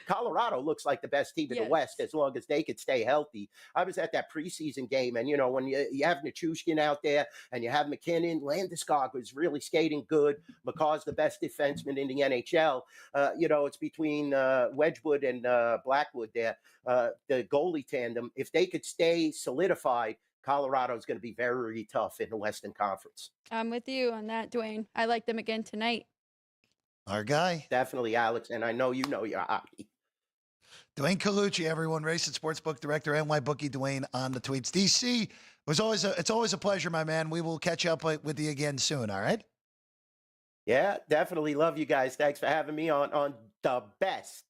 Colorado looks like the best team in the West as long as they could stay healthy. I was at that preseason game, and when you have Nichushkin out there and you have McKinnon, Landeskog was really skating good. McCaw's the best defenseman in the NHL. It's between Wedgwood and Blackwood there. The goalie tandem, if they could stay solidified, Colorado's going to be very tough in the Western Conference. I'm with you on that, Dwayne. I like them again tonight. Our guy. Definitely, Alex. And I know you know your hockey. Dwayne Colucci, everyone, Race and Sportsbook Director, NYBookie Dwayne on the tweets. DC, it's always a pleasure, my man. We will catch up with you again soon, all right? Yeah, definitely love you guys. Thanks for having me on the best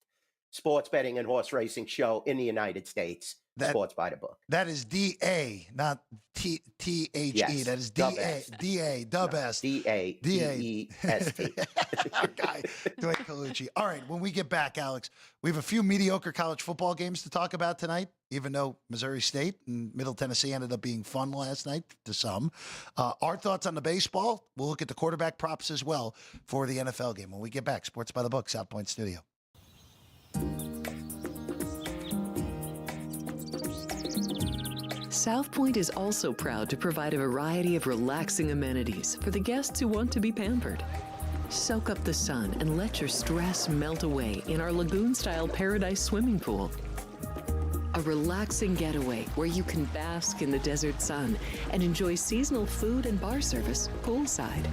sports betting and horse racing show in the United States. Sports by the Book. That is DA, not THE. Yes, That is DA, the best. DADEST. Our guy, Dwayne Colucci. All right, when we get back, Alex, we have a few mediocre college football games to talk about tonight, even though Missouri State and Middle Tennessee ended up being fun last night to some. Our thoughts on the baseball. We'll look at the quarterback props as well for the NFL game. When we get back, Sports by the Book, South Point Studio. South Point is also proud to provide a variety of relaxing amenities for the guests who want to be pampered. Soak up the sun and let your stress melt away in our lagoon-style paradise swimming pool. A relaxing getaway where you can bask in the desert sun and enjoy seasonal food and bar service poolside.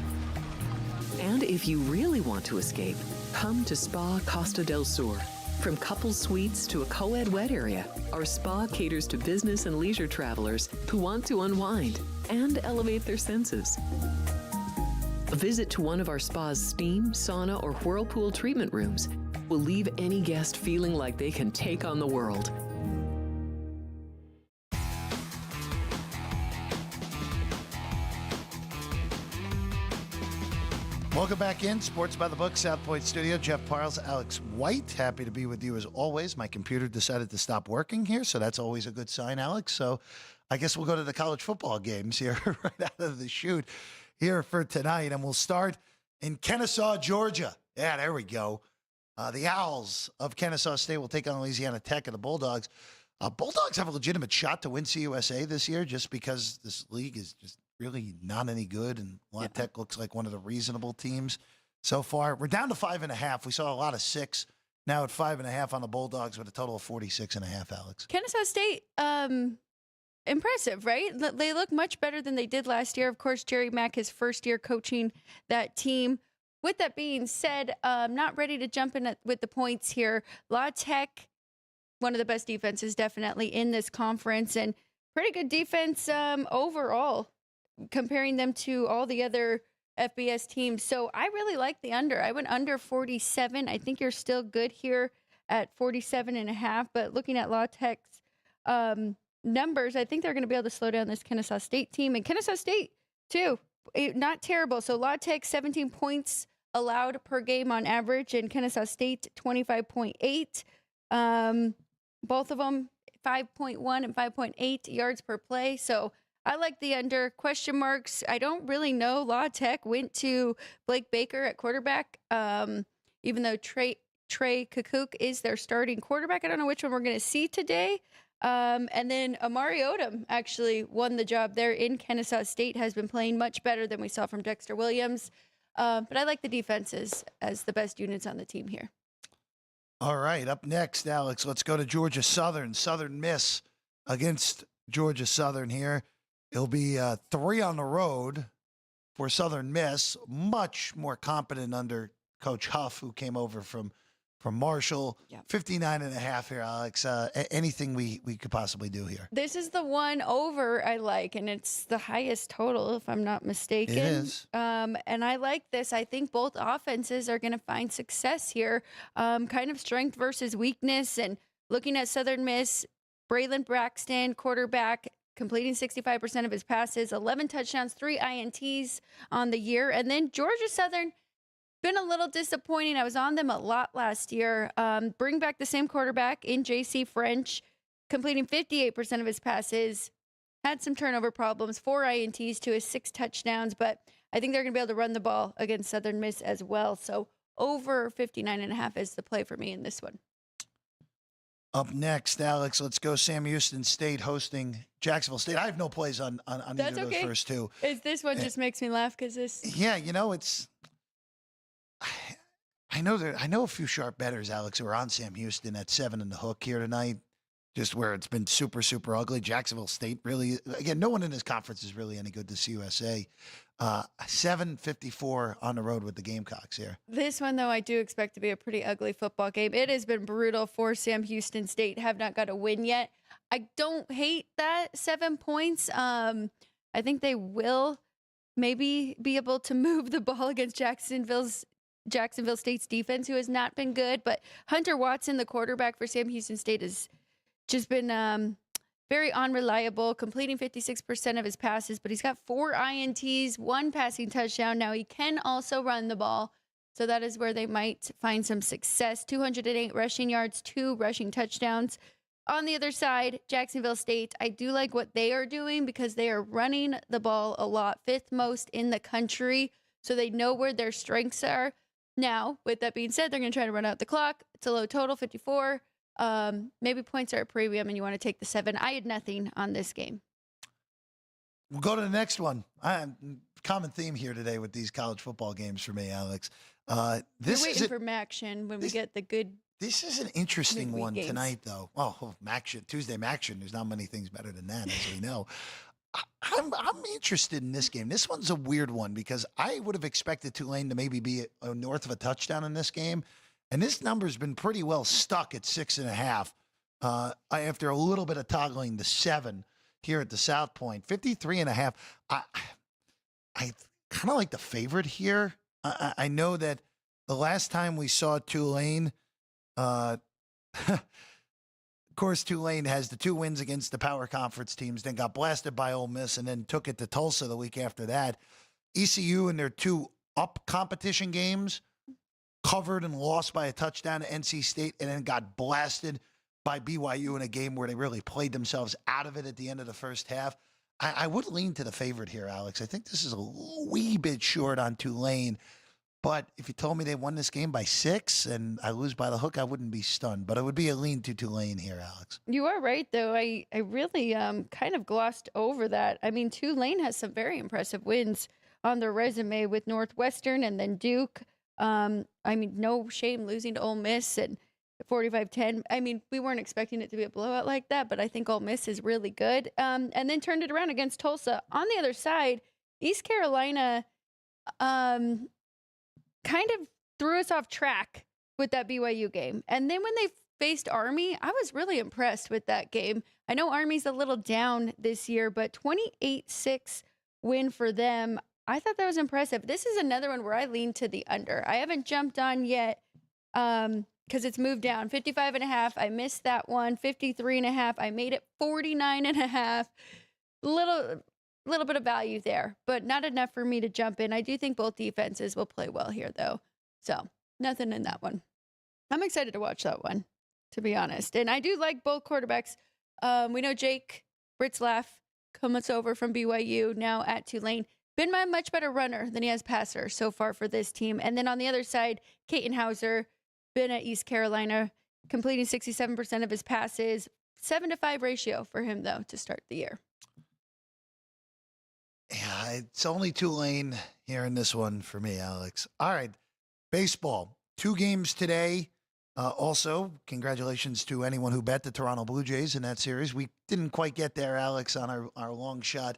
And if you really want to escape, come to Spa Costa del Sur. From couple suites to a co-ed wet area, our spa caters to business and leisure travelers who want to unwind and elevate their senses. A visit to one of our spa's steam, sauna, or whirlpool treatment rooms will leave any guest feeling like they can take on the world. Welcome back in Sports by the Book, South Point Studio. Jeff Parles, Alex White, happy to be with you as always. My computer decided to stop working here, so that's always a good sign, Alex. So I guess we'll go to the college football games here right out of the chute here for tonight, and we'll start in Kennesaw, Georgia. Yeah, there we go. The Owls of Kennesaw State will take on Louisiana Tech and the Bulldogs. Bulldogs have a legitimate shot to win CUSA this year just because this league is just really not any good, and La Tech looks like one of the reasonable teams so far. We're down to 5.5. We saw a lot of 6. Now at 5.5 on the Bulldogs with a total of 46.5, Alex. Kennesaw State, impressive, right? They look much better than they did last year. Of course, Jerry Mack, his first year coaching that team. With that being said, not ready to jump in with the points here. La Tech, one of the best defenses definitely in this conference, and pretty good defense overall, comparing them to all the other FBS teams. So I really like the under. I went under 47. I think you're still good here at 47.5. But looking at La Tech's numbers, I think they're going to be able to slow down this Kennesaw State team. And Kennesaw State, too, not terrible. So La Tech, 17 points allowed per game on average, and Kennesaw State, 25.8. Both of them, 5.1 and 5.8 yards per play. So I like the under. Question marks, I don't really know. La Tech went to Blake Baker at quarterback, even though Trey Kukuk is their starting quarterback. I don't know which one we're going to see today. And then Amari Odom actually won the job there in Kennesaw State, has been playing much better than we saw from Dexter Williams. But I like the defenses as the best units on the team here. All right, up next, Alex, let's go to Georgia Southern. Southern Miss against Georgia Southern here. It'll be 3 on the road for Southern Miss. Much more competent under Coach Huff, who came over from Marshall. Yep. 59.5 here, Alex. Anything we could possibly do here? This is the one over I like, and it's the highest total, if I'm not mistaken. It is. And I like this. I think both offenses are going to find success here. Kind of strength versus weakness. And looking at Southern Miss, Braylon Braxton, quarterback, completing 65% of his passes, 11 touchdowns, 3 INTs on the year. And then Georgia Southern, been a little disappointing. I was on them a lot last year. Bring back the same quarterback in J.C. French, completing 58% of his passes. Had some turnover problems, 4 INTs to his 6 touchdowns, but I think they're going to be able to run the ball against Southern Miss as well. So over 59.5 is the play for me in this one. Up next, Alex, let's go Sam Houston State hosting Jacksonville State. I have no plays on either of those first two. Is this one just makes me laugh because this? Yeah, it's. I know a few sharp bettors, Alex, who are on Sam Houston at 7 in the hook here tonight. just where it's been super, super ugly. Jacksonville State really, again, no one in this conference is really any good to CUSA. 7:54 on the road with the Gamecocks here. This one, though, I do expect to be a pretty ugly football game. It has been brutal for Sam Houston State. Have not got a win yet. I don't hate that 7 points. I think they will maybe be able to move the ball against Jacksonville State's defense, who has not been good. But Hunter Watson, the quarterback for Sam Houston State, has just been very unreliable, completing 56% of his passes, but he's got 4 INTs, 1 passing touchdown. Now he can also run the ball, so that is where they might find some success. 208 rushing yards, 2 rushing touchdowns. On the other side, Jacksonville State, I do like what they are doing because they are running the ball a lot, 5th most in the country, so they know where their strengths are. Now, with that being said, they're going to try to run out the clock. It's a low total, 54. Maybe points are a premium and you want to take the 7. I had nothing on this game. We'll go to the next one. Common theme here today with these college football games for me, Alex. We're waiting for Maction when we get the good. This is an interesting one games tonight, though. Oh, Maction, Tuesday Maction. There's not many things better than that, as we know. I'm interested in this game. This one's a weird one because I would have expected Tulane to maybe be north of a touchdown in this game. And this number's been pretty well stuck at 6.5 after a little bit of toggling to 7 here at the South Point. 53.5. I kind of like the favorite here. I know that the last time we saw Tulane, of course, Tulane has the 2 wins against the power conference teams, then got blasted by Ole Miss, and then took it to Tulsa the week after that. ECU in their 2 up competition games covered and lost by a touchdown to NC State, and then got blasted by BYU in a game where they really played themselves out of it at the end of the first half. I would lean to the favorite here, Alex. I think this is a wee bit short on Tulane, but if you told me they won this game by 6 and I lose by the hook, I wouldn't be stunned. But it would be a lean to Tulane here, Alex. You are right, though. I really kind of glossed over that. I mean, Tulane has some very impressive wins on their resume with Northwestern and then Duke. I mean, no shame losing to Ole Miss and 45-10. I mean, we weren't expecting it to be a blowout like that, but I think Ole Miss is really good. And then turned it around against Tulsa. On the other side, East Carolina kind of threw us off track with that BYU game. And then when they faced Army, I was really impressed with that game. I know Army's a little down this year, but 28-6 win for them. I thought that was impressive. This is another one where I lean to the under. I haven't jumped on yet because it's moved down. 55.5. I missed that one. 53.5. I made it 49.5. Little bit of value there, but not enough for me to jump in. I do think both defenses will play well here, though. So nothing in that one. I'm excited to watch that one, to be honest. And I do like both quarterbacks. We know Jake Britzlaff comes over from BYU, now at Tulane. Been a much better runner than he has passer so far for this team. And then on the other side, Katon Hauser, been at East Carolina, completing 67% of his passes. 7-to-5 ratio for him, though, to start the year. Yeah, it's only Tulane here in this one for me, Alex. All right, baseball. 2 games today. Also, congratulations to anyone who bet the Toronto Blue Jays in that series. We didn't quite get there, Alex, on our long shot,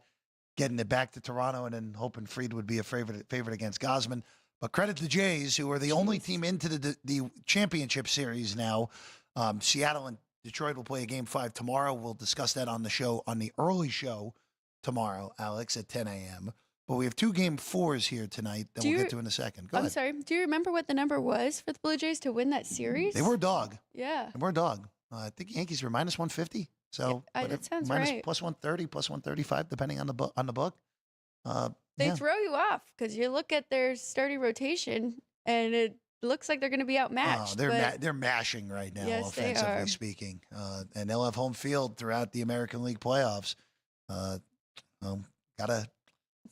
getting it back to Toronto and then hoping Fried would be a favorite against Gosman. But credit the Jays, who are the only team into the championship series now. Seattle and Detroit will play a Game 5 tomorrow. We'll discuss that on the show, on the early show tomorrow, Alex, at 10 a.m. But we have 2 Game 4s here tonight that we'll get to in a second. Go ahead. Sorry. Do you remember what the number was for the Blue Jays to win that series? They were a dog. Yeah. They were a dog. I think Yankees were minus 150. So yeah, that sounds minus right. plus 130, plus 135, depending on the book. They throw you off because you look at their starting rotation and it looks like they're going to be outmatched. They're mashing right now, yes, offensively speaking. And they'll have home field throughout the American League playoffs. Got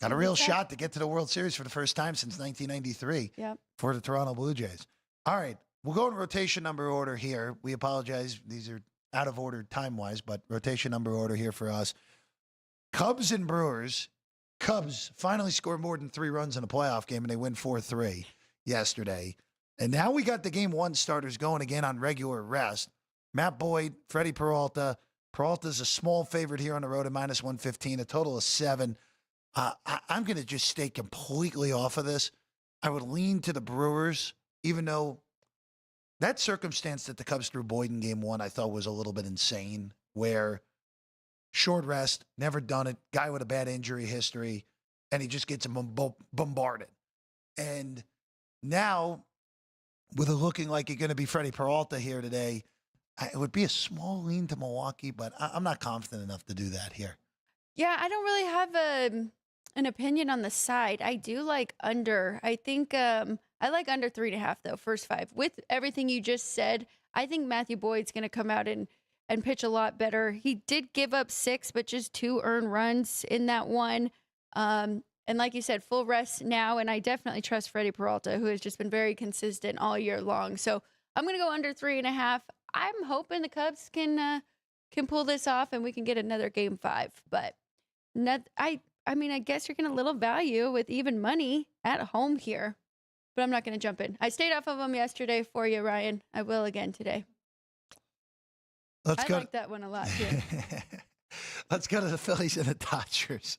a real shot to get to the World Series for the first time since 1993 for the Toronto Blue Jays. All right, we'll go in rotation number order here. We apologize. These are out of order time-wise, but rotation number order here for us. Cubs and Brewers. Cubs finally scored more than 3 runs in a playoff game, and they win 4-3 yesterday. And now we got the Game 1 starters going again on regular rest. Matt Boyd, Freddie Peralta. Peralta's a small favorite here on the road at -115, a total of 7. I'm going to just stay completely off of this. I would lean to the Brewers, even though that circumstance that the Cubs threw Boyd in game 1 I thought was a little bit insane, where short rest, never done it, guy with a bad injury history, and he just gets bombarded. And now, with it looking like you're going to be Freddie Peralta here today, it would be a small lean to Milwaukee, but I'm not confident enough to do that here. Yeah, I don't really have an opinion on the side. I do like under. I think I like under 3.5 though. First 5. With everything you just said, I think Matthew Boyd's going to come out and pitch a lot better. He did give up 6, but just 2 earned runs in that one. And like you said, full rest now, and I definitely trust Freddie Peralta, who has just been very consistent all year long. So I'm going to go under 3.5. I'm hoping the Cubs can pull this off and we can get another game 5. But I mean, I guess you're getting a little value with even money at home here. But I'm not going to jump in. I stayed off of them yesterday for you, Ryan. I will again today. I like that one a lot, too. Let's go to the Phillies and the Dodgers.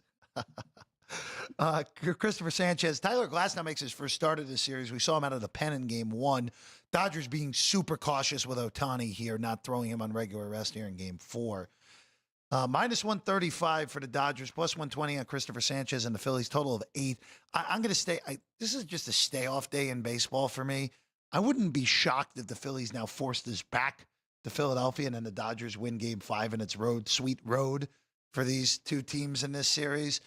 Christopher Sanchez. Tyler Glasnow makes his first start of this series. We saw him out of the pen in game 1. Dodgers being super cautious with Ohtani here, not throwing him on regular rest here in game 4. -135 for the Dodgers, +120 on Christopher Sanchez and the Phillies, total of 8. I'm going to stay. This is just a stay-off day in baseball for me. I wouldn't be shocked if the Phillies now forced this back to Philadelphia and then the Dodgers win game 5 and it's sweet road for these two teams in this series.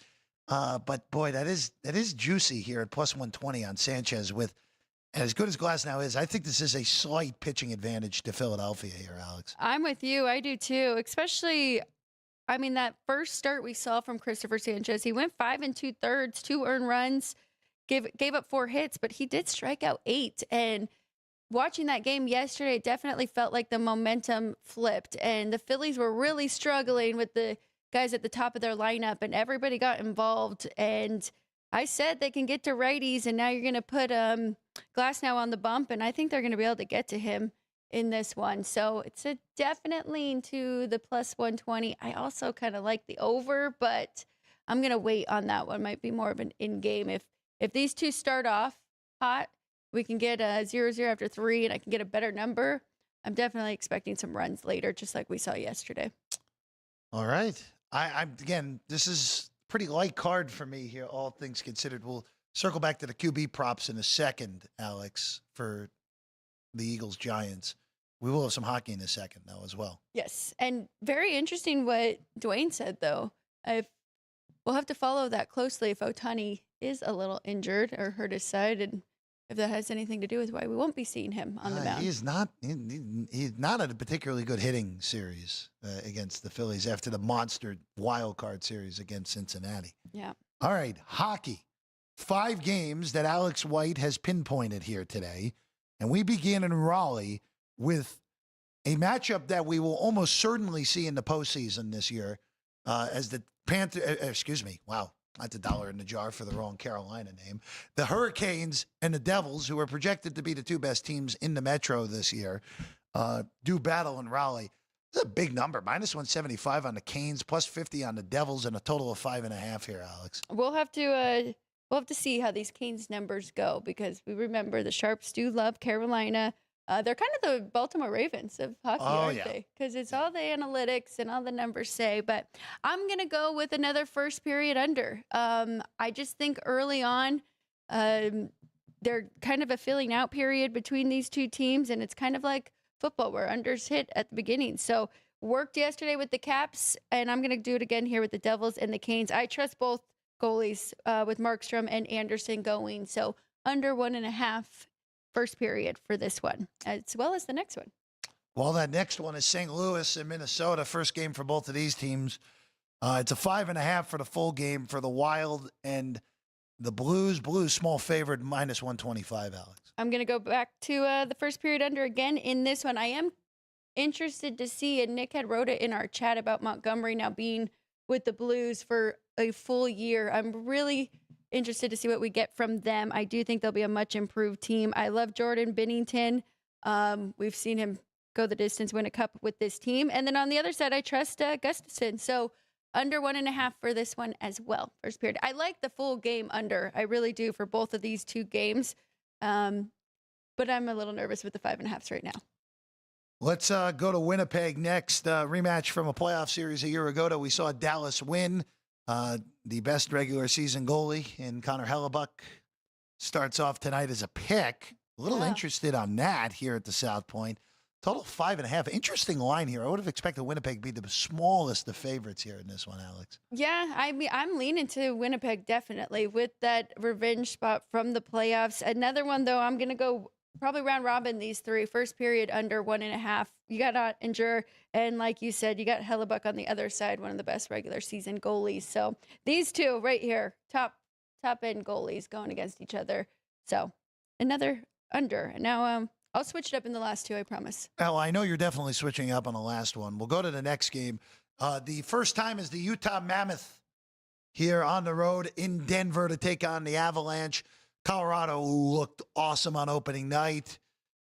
But boy, that is juicy here at +120 on Sanchez. With as good as Glasnow is, I think this is a slight pitching advantage to Philadelphia here, Alex. I'm with you. I do too. Especially, I mean, that first start we saw from Christopher Sanchez, he went 5 2/3, 2 earned runs, gave up 4 hits, but he did strike out 8. And watching that game yesterday, it definitely felt like the momentum flipped, and the Phillies were really struggling with the guys at the top of their lineup, and everybody got involved. And I said they can get to righties, and now you're going to put Glasnow on the bump, and I think they're going to be able to get to him in this one. So it's a definite lean to the +120. I also kind of like the over, but I'm going to wait on that one. Might be more of an in-game. If these two start off hot, we can get a 0-0 after 3, and I can get a better number. I'm definitely expecting some runs later, just like we saw yesterday. All right. I'm again, this is pretty light card for me here, all things considered. We'll circle back to the QB props in a second, Alex, for the Eagles-Giants. We will have some hockey in a second, though, as well. Yes, and very interesting what Dwayne said, though. We'll have to follow that closely if Ohtani is a little injured or hurt his side, and if that has anything to do with why we won't be seeing him on the mound. He's not a particularly good hitting series against the Phillies after the monster wild card series against Cincinnati. Yeah. All right, hockey. 5 games that Alex White has pinpointed here today, and we begin in Raleigh with a matchup that we will almost certainly see in the postseason this year as the wow. That's a dollar in the jar for the wrong Carolina name. The Hurricanes and the Devils, who are projected to be the 2 best teams in the Metro this year, do battle in Raleigh. It's a big number, -175 on the Canes, +50 on the Devils, and a total of 5.5 here, Alex. We'll have to see how these Canes numbers go, because we remember the Sharps do love Carolina. They're kind of the Baltimore Ravens of hockey, aren't they? Because it's all the analytics and all the numbers say. But I'm going to go with another first period under. I just think early on, they're kind of a filling out period between these two teams, and it's kind of like football where unders hit at the beginning. So worked yesterday with the Caps, and I'm going to do it again here with the Devils and the Canes. I trust both goalies with Markstrom and Anderson going. So under 1.5 first period for this one, as well as the next one. Well, that next one is St. Louis and Minnesota. First game for both of these teams. It's a 5.5 for the full game for the Wild and the Blues. Blues small favorite, -125, Alex. I'm going to go back to the first period under again in this one. I am interested to see, and Nick had wrote it in our chat about Montgomery now being with the Blues for a full year. I'm really interested to see what we get from them. I do think they'll be a much improved team. I love Jordan Binnington. We've seen him go the distance, win a cup with this team. And then on the other side, I trust Gustafson. So under 1.5 for this one as well. First period. I like the full game under. I really do for both of these two games. But I'm a little nervous with the 5.5s right now. Let's go to Winnipeg next. Rematch from a playoff series a year ago that we saw Dallas win. The best regular season goalie in Connor Hellebuck starts off tonight as a pick. A little interested on that here at the South Point. Total 5.5. Interesting line here. I would have expected Winnipeg to be the smallest of favorites here in this one, Alex. Yeah, I mean, I'm leaning to Winnipeg definitely with that revenge spot from the playoffs. Another one, though, I'm going to go probably round robin these three. First period under 1.5. You got Ottinger, and like you said, you got Hellebuck on the other side, one of the best regular season goalies. So these two right here, top end goalies going against each other. So another under. And now I'll switch it up in the last two, I promise. Well, I know you're definitely switching up on the last one. We'll go to the next game. The first time is the Utah Mammoth here on the road in Denver to take on the Avalanche. Colorado looked awesome on opening night.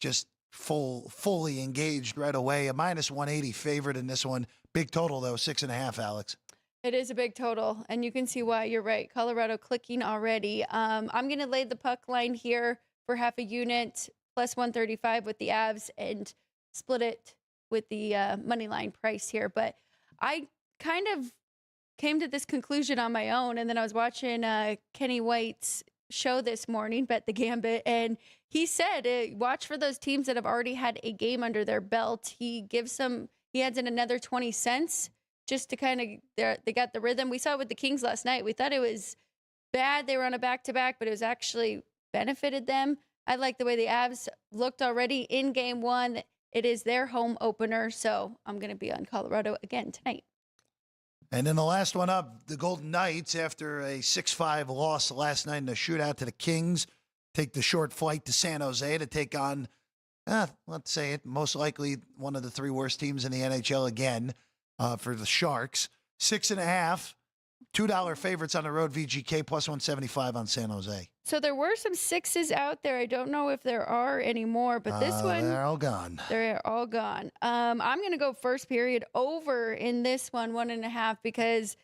Just fully engaged right away. A minus 180 favorite in this one. Big total, though, 6.5, Alex. It is a big total, and you can see why. You're right. Colorado clicking already. I'm going to lay the puck line here for half a unit, plus 135 with the Avs, and split it with the money line price here. But I kind of came to this conclusion on my own, and then I was watching Kenny White's show this morning, Bet the Gambit, and he said, watch for those teams that have already had a game under their belt. He adds in another 20 cents just to kind of, they got the rhythm. We saw it with the Kings last night. We thought it was bad. They were on a back-to-back, but it was actually benefited them. I like the way the Avs looked already in game one. It is their home opener, so I'm going to be on Colorado again tonight. And then the last one up, the Golden Knights, after a 6-5 loss last night in a shootout to the Kings, take the short flight to San Jose to take on, let's say it, most likely one of the three worst teams in the NHL again for the Sharks. 6.5, $2 favorites on the road, VGK, plus 175 on San Jose. So there were some sixes out there. I don't know if there are anymore, but this one, they're all gone. They're all gone. I'm going to go first period over in this one, 1.5, because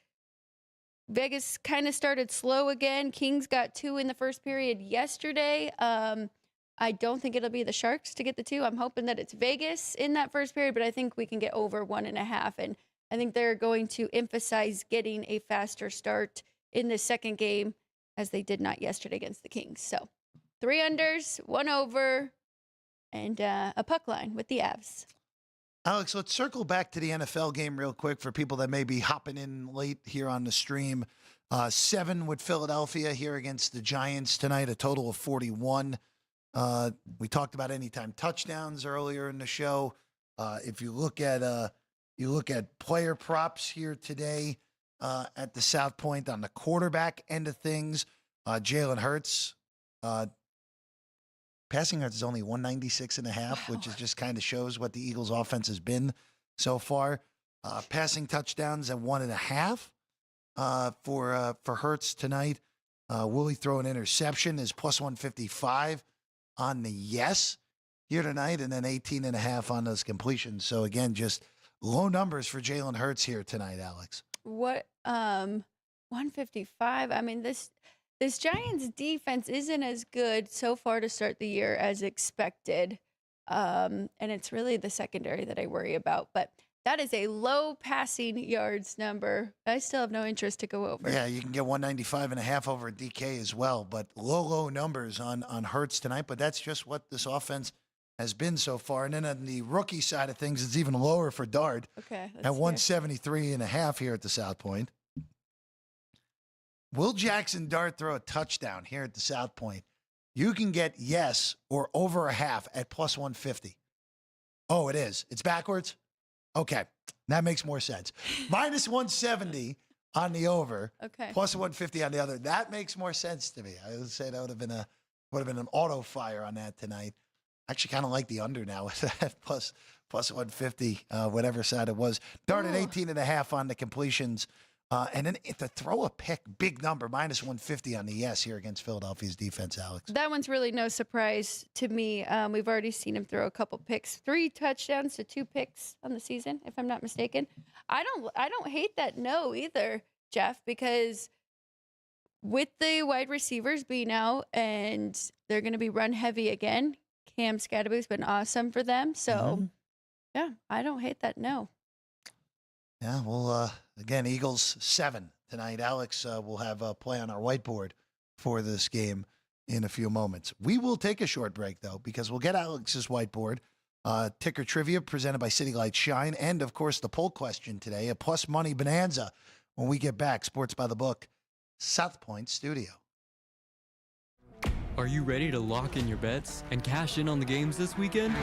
Vegas kind of started slow again. Kings got 2 in the first period yesterday. I don't think it'll be the Sharks to get the 2. I'm hoping that it's Vegas in that first period, but I think we can get over 1.5. And I think they're going to emphasize getting a faster start in the second game, as they did not yesterday against the Kings. So 3 unders, 1 over, and a puck line with the Avs. Alex, let's circle back to the NFL game real quick for people that may be hopping in late here on the stream. 7 with Philadelphia here against the Giants tonight, a total of 41. We talked about anytime touchdowns earlier in the show. If you look at player props here today, at the South Point on the quarterback end of things, Jalen Hurts, passing yards is only 196.5, which is just kind of shows what the Eagles' offense has been so far. Passing touchdowns at 1.5 for Hurts tonight. Will he throw an interception? Is plus 155 on the yes here tonight, and then 18.5 on those completions. So again, just low numbers for Jalen Hurts here tonight, Alex. What 155? I mean, this Giants defense isn't as good so far to start the year as expected. And it's really the secondary that I worry about. But that is a low passing yards number. I still have no interest to go over. Yeah, you can get 195.5 over DK as well, but low numbers on Hurts tonight. But that's just what this offense has been so far. And then on the rookie side of things, it's even lower for Dart. Okay. At 173.5 here at the South Point. Will Jackson Dart throw a touchdown here at the South Point? You can get yes or over a half at plus 150. Oh, it is. It's backwards? Okay. That makes more sense. Minus 170 on the over. Okay. Plus 150 on the other. That makes more sense to me. I would say that would have been an auto fire on that tonight. I actually kind of like the under now with that plus 150, whatever side it was. Dart at 18.5 on the completions And then to throw a pick, big number, minus 150 on the yes here against Philadelphia's defense, Alex. That one's really no surprise to me. We've already seen him throw a couple picks, 3 touchdowns to 2 picks on the season, if I'm not mistaken. I don't hate that no either, Jeff, because with the wide receivers being out and they're going to be run heavy again, Cam Scadaboo's been awesome for them. So, yeah, I don't hate that no. Yeah, well, again, Eagles 7 tonight. Alex will have a play on our whiteboard for this game in a few moments. We will take a short break, though, because we'll get Alex's whiteboard, ticker trivia presented by City Lights Shine, and, of course, the poll question today, a plus money bonanza when we get back. Sports by the Book, South Point Studio. Are you ready to lock in your bets and cash in on the games this weekend?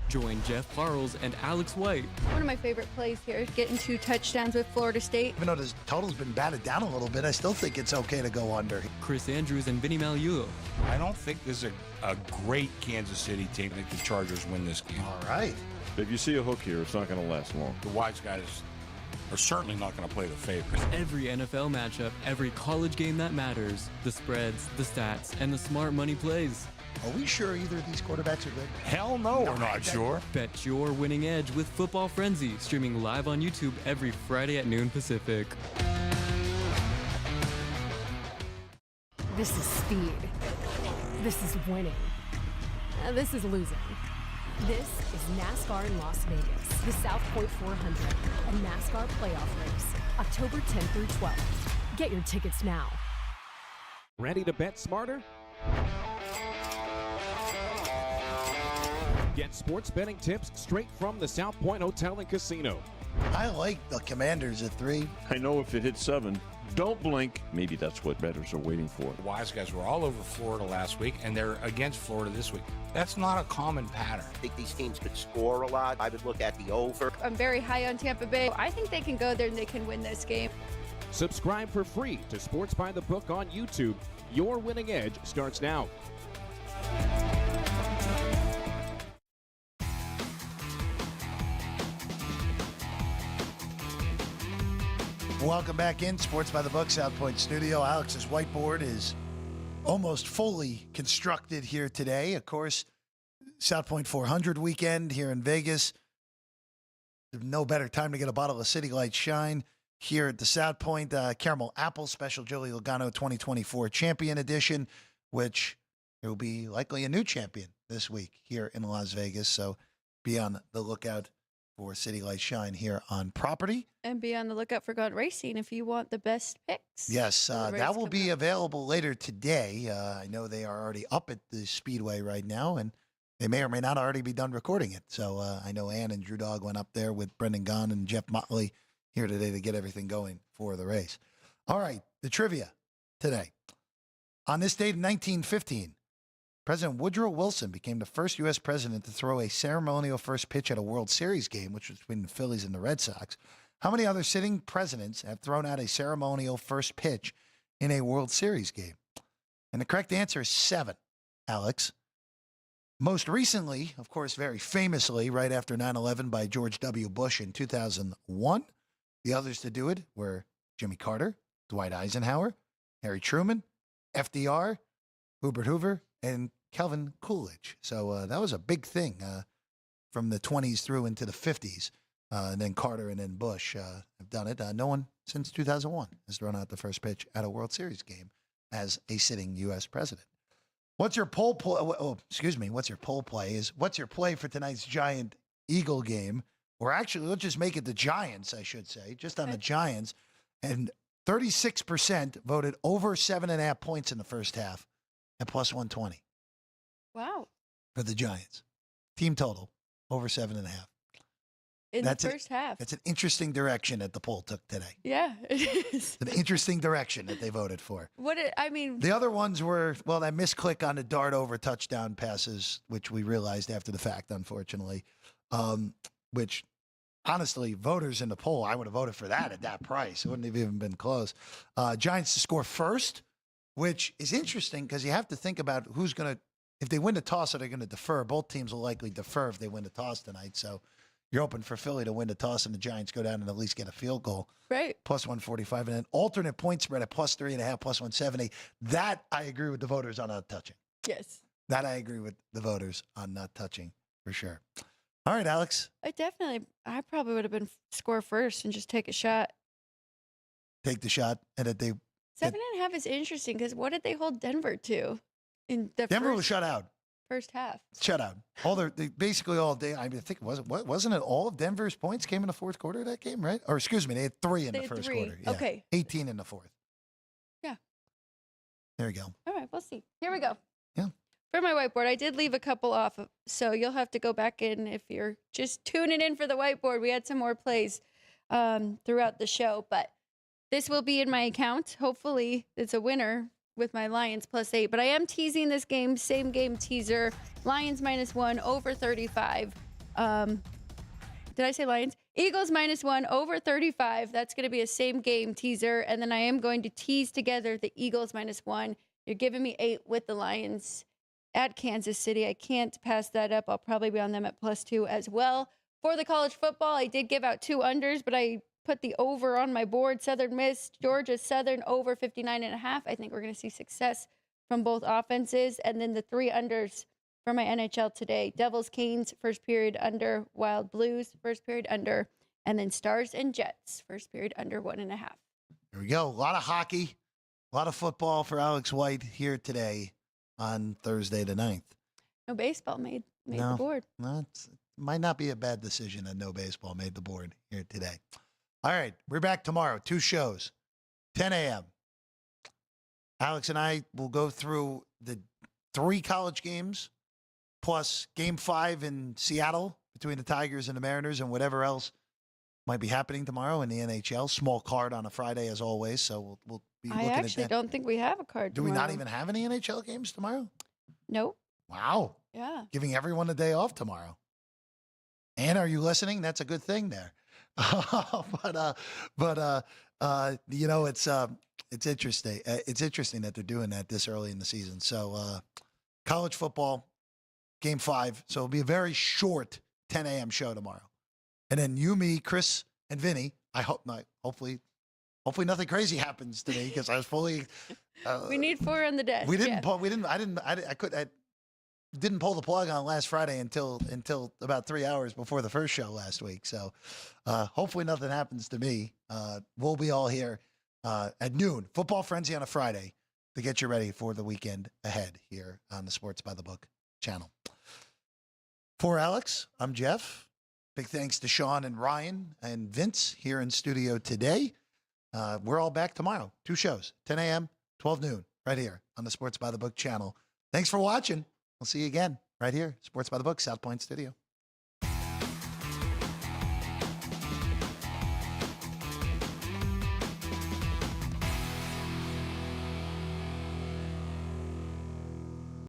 Join Jeff Parles and Alex White. One of my favorite plays here is getting 2 touchdowns with Florida State. Even though the total's been batted down a little bit, I still think it's okay to go under. Chris Andrews and Vinny Magliulo. I don't think this is a great Kansas City team. I think the Chargers win this game. All right. If you see a hook here, it's not going to last long. The wise guys are certainly not going to play the favorites. Every NFL matchup, every college game that matters, the spreads, the stats, and the smart money plays. Are we sure either of these quarterbacks are good? Hell no, we're not sure. Bet your winning edge with Football Frenzy, streaming live on YouTube every Friday at noon Pacific. This is speed. This is winning. This is losing. This is NASCAR in Las Vegas, the South Point 400, a NASCAR playoff race, October 10th through 12th. Get your tickets now. Ready to bet smarter? Get sports betting tips straight from the South Point Hotel and Casino. I like the Commanders at 3. I know if it hits 7, don't blink. Maybe that's what bettors are waiting for. The wise guys were all over Florida last week, and they're against Florida this week. That's not a common pattern. I think these teams could score a lot. I would look at the over. I'm very high on Tampa Bay. I think they can go there and they can win this game. Subscribe for free to Sports by the Book on YouTube. Your winning edge starts now. Welcome back in Sports by the Book, South Point Studio. Alex's whiteboard is almost fully constructed here today. Of course, South Point 400 weekend here in Vegas. No better time to get a bottle of City Lights Shine here at the South Point Caramel Apple Special Joey Logano 2024 Champion Edition, which there will be likely a new champion this week here in Las Vegas. So be on the lookout for City Lights Shine here on property. And be on the lookout for Gone Racing if you want the best picks. Yes, for the race that will be coming up. available later today. I know they are already up at the Speedway right now, and they may or may not already be done recording it. So I know Ann and Drew Dog went up there with Brendan Gaughan and Jeff Motley here today to get everything going for the race. All right, the trivia today. On this date in 1915, President Woodrow Wilson became the first U.S. president to throw a ceremonial first pitch at a World Series game, which was between the Phillies and the Red Sox. How many other sitting presidents have thrown out a ceremonial first pitch in a World Series game? And the correct answer is 7, Alex. Most recently, of course, very famously, right after 9/11 by George W. Bush in 2001. The others to do it were Jimmy Carter, Dwight Eisenhower, Harry Truman, FDR, Hubert Hoover, and Calvin Coolidge. So that was a big thing from the 20s through into the 50s. And then Carter and then Bush have done it. No one since 2001 has thrown out the first pitch at a World Series game as a sitting U.S. president. What's your poll play? Oh, excuse me. What's your poll play? What's your play for tonight's Giant Eagle game? Or actually, let's just make it the Giants, I should say, just on the Giants. And 36% voted over 7.5 points in the first half at plus 120 Wow. for the Giants. Team total over 7.5. In the first half. It's an interesting direction that the poll took today. Yeah, it is. It's an interesting direction that they voted for. I mean, The other ones were, well, that misclick on the dart over touchdown passes, which we realized after the fact, unfortunately, which honestly, voters in the poll, I would have voted for that at that price. It wouldn't have even been close. Giants to score first, which is interesting because you have to think about who's going to, if they win the toss, are they going to defer? Both teams will likely defer if they win the toss tonight. So You're hoping for Philly to win the toss and the Giants go down and at least get a field goal. Right. Plus 145. And an alternate point spread at plus 3.5, plus 170. That I agree with the voters on not touching. Yes. That I agree with the voters on not touching for sure. All right, Alex. I probably would have been score first and just take a shot. Take the shot. And that they 7.5 is interesting because what did they hold Denver to in the Denver was shut out. first half? Shut out. They basically all day. I think wasn't it all of Denver's points came in the fourth quarter of that game, right? Or excuse me, they had 3 in the first quarter. Yeah. Okay. 18 in the fourth. Yeah. There you go. All right, we'll see. Here we go. Yeah. For my whiteboard, I did leave a couple off, so you'll have to go back in if you're just tuning in for the whiteboard. We had some more plays throughout the show, but this will be in my account. Hopefully, it's a winner with my Lions +8, but I am teasing this game, same game teaser. Lions -1 over 35. Did I say Lions? Eagles -1 over 35. That's going to be a same game teaser, and then I am going to tease together the Eagles -1. You're giving me 8 with the Lions at Kansas City. I can't pass that up. I'll probably be on them at +2 as well. For the college football, I did give out 2 unders, but I put the over on my board. Southern Miss, Georgia Southern over 59.5. I think we're going to see success from both offenses. And then the 3 unders for my NHL today. Devils, Canes, first period under. Wild Blues, first period under. And then Stars and Jets, first period under 1.5. There we go. A lot of hockey, a lot of football for Alex White here today on Thursday the 9th. No baseball made the board. No, it might not be a bad decision that no baseball made the board here today. All right, we're back tomorrow. 2 shows, 10 a.m. Alex and I will go through the 3 college games, plus Game 5 in Seattle between the Tigers and the Mariners and whatever else might be happening tomorrow in the NHL. Small card on a Friday, as always, so we'll be looking at that. I actually don't think we have a card tomorrow. Do we not even have any NHL games tomorrow? Nope. Wow. Yeah. Giving everyone a day off tomorrow. And are you listening? That's a good thing there. But you know, it's interesting. It's interesting that they're doing that this early in the season. So college football, Game 5. So it'll be a very short 10 a.m. show tomorrow. And then you, me, Chris, and Vinny. I hope not. Hopefully nothing crazy happens today because I was fully. We need 4 on the desk. We didn't pull. We didn't. I didn't. I didn't pull the plug on last Friday until about 3 hours before the first show last week. So hopefully nothing happens to me. We'll be all here at noon. Football Frenzy on a Friday to get you ready for the weekend ahead here on the Sports by the Book channel. For Alex, I'm Jeff. Big thanks to Sean and Ryan and Vince here in studio today. We're all back tomorrow. 2 shows, 10 a.m., 12 noon, right here on the Sports by the Book channel. Thanks for watching. We'll see you again right here, Sports by the Book, South Point Studio.